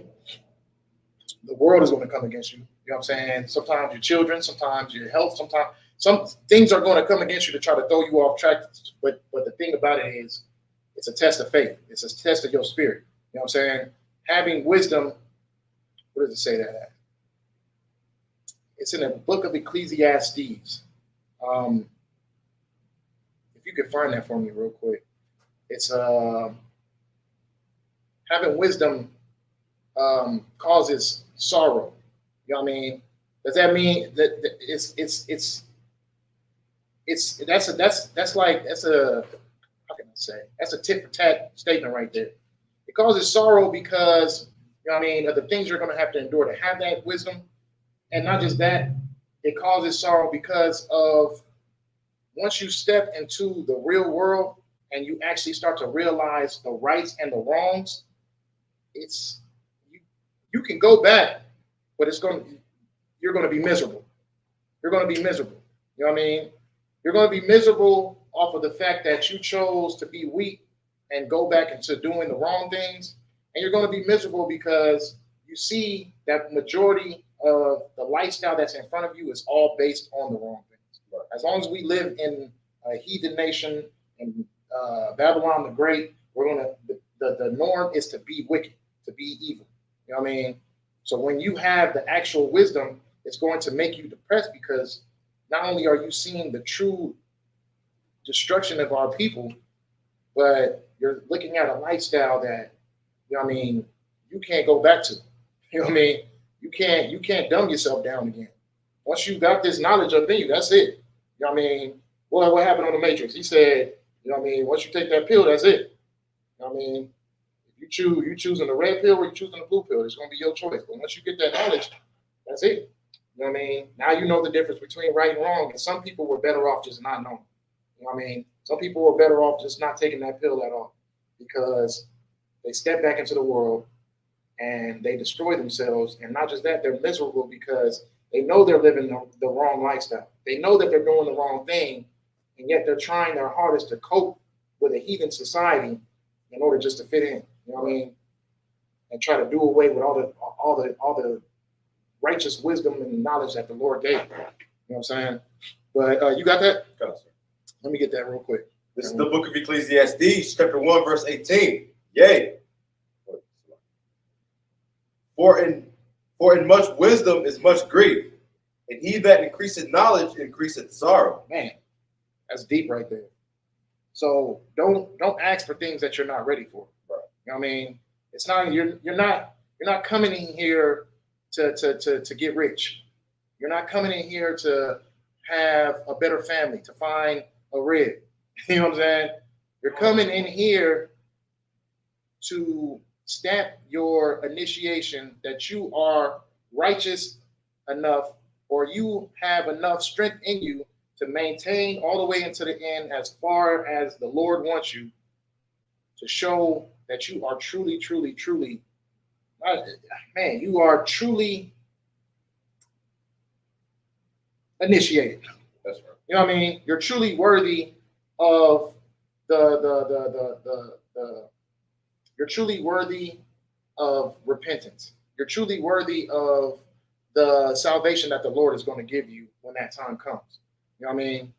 The world is gonna come against you. You know what I'm saying? Sometimes your children, sometimes your health, sometimes some things are going to come against you to try to throw you off track. But the thing about it is, it's a test of faith. It's a test of your spirit. You know what I'm saying? Having wisdom, what does it say that? It's in the book of Ecclesiastes. If you could find that for me real quick. It's having wisdom causes sorrow. You know what I mean? Does that mean that that's a tit for tat statement right there. It causes sorrow because, you know what I mean, of the things you're going to have to endure to have that wisdom. And not just that, it causes sorrow because of once you step into the real world and you actually start to realize the rights and the wrongs, you can go back, but you're going to be miserable. You're going to be miserable. You know what I mean? You're going to be miserable off of the fact that you chose to be weak and go back into doing the wrong things. And you're going to be miserable because you see that majority of the lifestyle that's in front of you is all based on the wrong things. As long as we live in a heathen nation and Babylon the Great, we're going to, the norm is to be wicked, to be evil. You know what I mean? So when you have the actual wisdom, it's going to make you depressed because not only are you seeing the true destruction of our people, but you're looking at a lifestyle that, you know what I mean, you can't go back to. You know what I mean? You can't dumb yourself down again. Once you got this knowledge up in you, that's it. You know what I mean? Well, what happened on the Matrix? He said, you know what I mean, once you take that pill, that's it. You know what I mean? If you choosing the red pill or you choosing the blue pill, it's gonna be your choice. But once you get that knowledge, that's it. You know what I mean? Now you know the difference between right and wrong, and some people were better off just not knowing. You know what I mean? Some people were better off just not taking that pill at all because they step back into the world and they destroy themselves. And not just that, they're miserable because they know they're living the wrong lifestyle. They know that they're doing the wrong thing, and yet they're trying their hardest to cope with a heathen society in order just to fit in. You know what I mean? And try to do away with all the righteous wisdom and knowledge that the Lord gave. You know what I'm saying? But you got that? Let me get that real quick. This is the book of Ecclesiastes, chapter 1, verse 18. Yea. For in much wisdom is much grief, and he that increaseth knowledge increaseth sorrow. Man, that's deep right there. So don't ask for things that you're not ready for. Right. You know what I mean? It's not you're not coming in here to get rich. You're not coming in here to have a better family, to find a rib. You know what I'm saying? You're coming in here to stamp your initiation that you are righteous enough, or you have enough strength in you to maintain all the way into the end as far as the Lord wants you, to show that you are truly, truly, truly, man, you are truly initiated. That's right. You know what I mean? You're truly worthy of you're truly worthy of repentance. You're truly worthy of the salvation that the Lord is going to give you when that time comes. You know what I mean?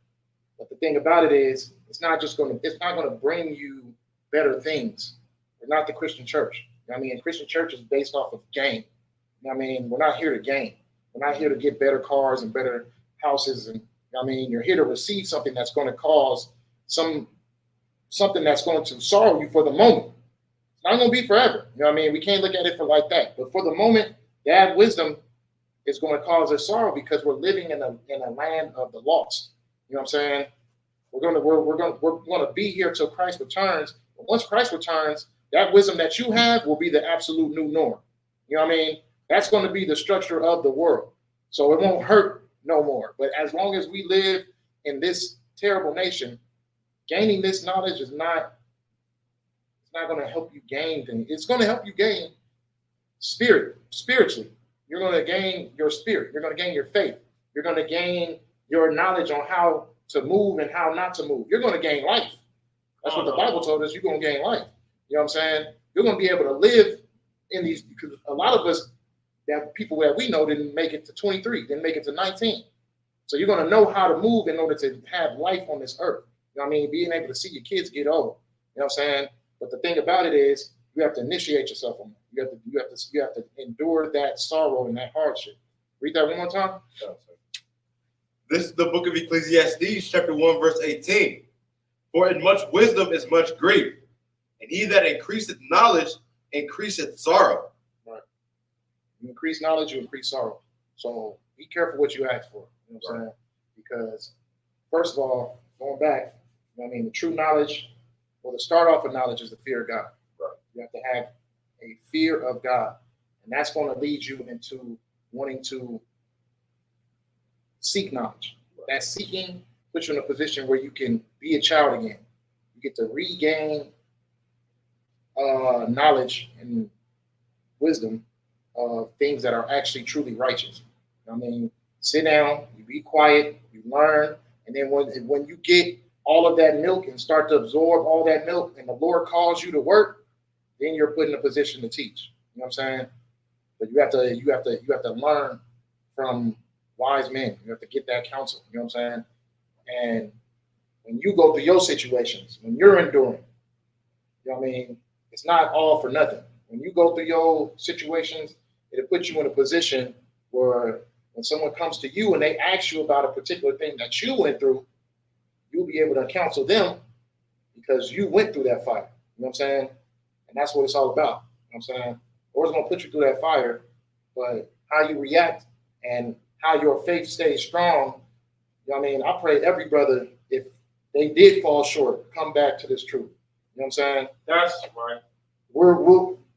But the thing about it is, it's not going to bring you better things. We're not the Christian church. You know what I mean? Christian church is based off of gain. You know what I mean? We're not here to gain. We're not here to get better cars and better houses. And you know what I mean? You're here to receive something that's going to cause something that's going to sorrow you for the moment. It's not going to be forever. You know what I mean? We can't look at it for like that. But for the moment, that wisdom is going to cause us sorrow because we're living in a land of the lost. You know what I'm saying? We're going to be here till Christ returns. But once Christ returns, that wisdom that you have will be the absolute new norm. You know what I mean? That's going to be the structure of the world. So it won't hurt no more. But as long as we live in this terrible nation, gaining this knowledge is not going to help you gain things. It's going to help you gain spiritually. You're going to gain your spirit. You're going to gain your faith. You're going to gain your knowledge on how to move and how not to move. You're going to gain life. That's what the Bible told us. You're going to gain life. You know what I'm saying? You're going to be able to live in these, because a lot of us, that people that we know didn't make it to 23, didn't make it to 19. So you're going to know how to move in order to have life on this earth. You know what I mean? Being able to see your kids get old. You know what I'm saying? But the thing about it is, you have to initiate yourself on that. You have to endure that sorrow and that hardship. Read that one more time. This is the book of Ecclesiastes, chapter 1, verse 18. For in much wisdom is much grief, and he that increaseth knowledge increaseth sorrow. Right. You increase knowledge, you increase sorrow. So be careful what you ask for. You know what I'm saying? Because first of all, going back, you know what I mean, the true knowledge, well, the start off of knowledge is the fear of God. Right. You have to have a fear of God. And that's going to lead you into wanting to seek knowledge. Right. That seeking puts you in a position where you can be a child again. You get to regain knowledge and wisdom of things that are actually truly righteous. I mean, sit down, you be quiet, you learn, And then when you get all of that milk and start to absorb all that milk, and the Lord calls you to work, then you're put in a position to teach. You know what I'm saying? But you have to learn from wise men. You have to get that counsel. You know what I'm saying? And when you go through your situations, when you're enduring, you know what I mean? It's not all for nothing. When you go through your situations, it'll put you in a position where when someone comes to you and they ask you about a particular thing that you went through, you'll be able to counsel them because you went through that fire. You know what I'm saying? And that's what it's all about. You know what I'm saying? Lord's gonna put you through that fire, but how you react and how your faith stays strong, you know what I mean? I pray every brother, if they did fall short, come back to this truth. You know what I'm saying? That's right.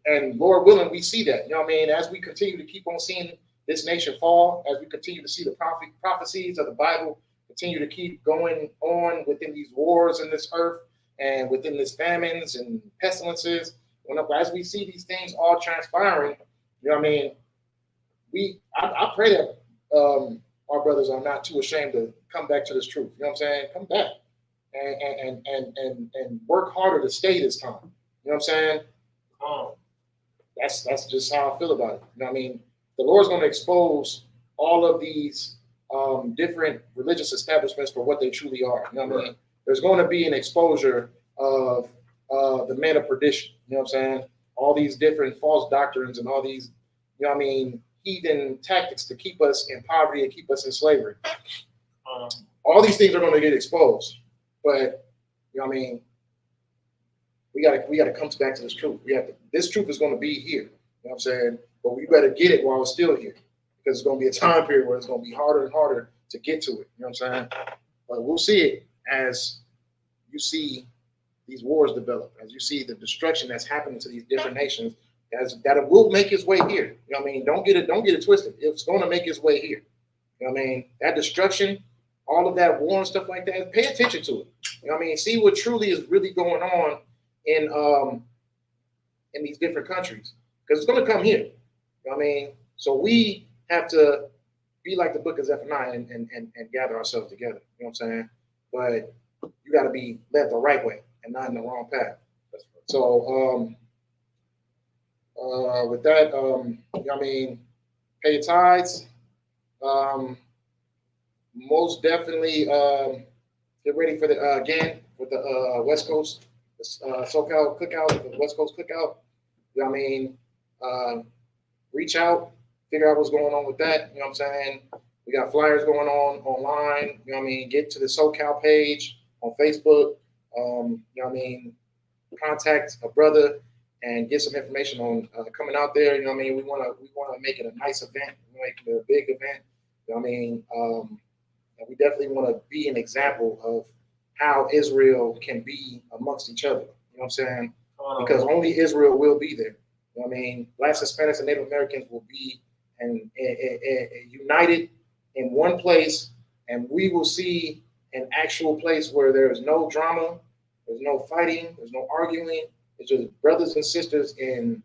And Lord willing, we see that. You know what I mean? As we continue to keep on seeing this nation fall, as we continue to see the prophecies of the Bible continue to keep going on within these wars in this earth and within these famines and pestilences, as we see these things all transpiring, you know what I mean? I pray that our brothers are not too ashamed to come back to this truth. You know what I'm saying? Come back and work harder to stay this time. You know what I'm saying? That's just how I feel about it. You know what I mean? The Lord's going to expose all of these different religious establishments for what they truly are. You know what I mean? There's going to be an exposure of the men of perdition. You know what I'm saying? All these different false doctrines and all these, you know what I mean, heathen tactics to keep us in poverty and keep us in slavery. All these things are going to get exposed. But, you know what I mean, we gotta come back to this truth. This truth is going to be here. You know what I'm saying? But we better get it while it's still here, because it's going to be a time period where it's going to be harder and harder to get to it. You know what I'm saying? But we'll see it as you see these wars develop, as you see the destruction that's happening to these different nations, that it will make its way here. You know what I mean? Don't get it twisted. It's going to make its way here. You know what I mean? That destruction, all of that war and stuff like that, pay attention to it. You know what I mean? See what truly is really going on in these different countries, because it's going to come here. You know what I mean? So we have to be like the book of Zephaniah and gather ourselves together. You know what I'm saying? But you got to be led the right way and not in the wrong path. So with that, you know what I mean, pay your tithes. Most definitely get ready for the again with the West Coast SoCal cookout, the West Coast cookout. You know what I mean? Reach out, figure out what's going on with that. You know what I'm saying? We got flyers going on online. You know what I mean? Get to the SoCal page on Facebook. You know what I mean? Contact a brother and get some information on coming out there. You know what I mean? We want to make it a nice event. We make it a big event. You know what I mean? And we definitely want to be an example of how Israel can be amongst each other. You know what I'm saying? Because only Israel will be there. You know what I mean? Blacks, Hispanics, and Native Americans will be and united in one place, and we will see an actual place where there is no drama, there's no fighting, there's no arguing. It's just brothers and sisters in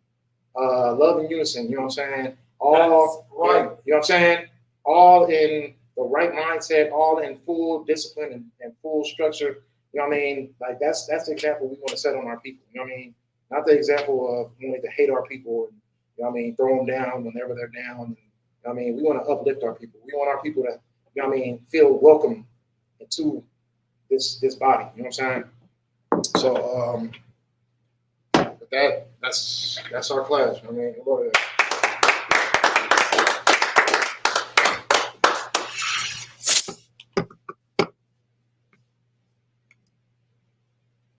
love and unison. You know what I'm saying? All right. You know what I'm saying? All in the right mindset, all in full discipline and full structure. You know what I mean? Like that's the example we want to set on our people. You know what I mean? Not the example of wanting to hate our people and, you know what I mean, throw them down whenever they're down. And, you know what I mean? We want to uplift our people. We want our people to, you know what I mean, feel welcome into this body. You know what I'm saying? So with that's our class. I mean,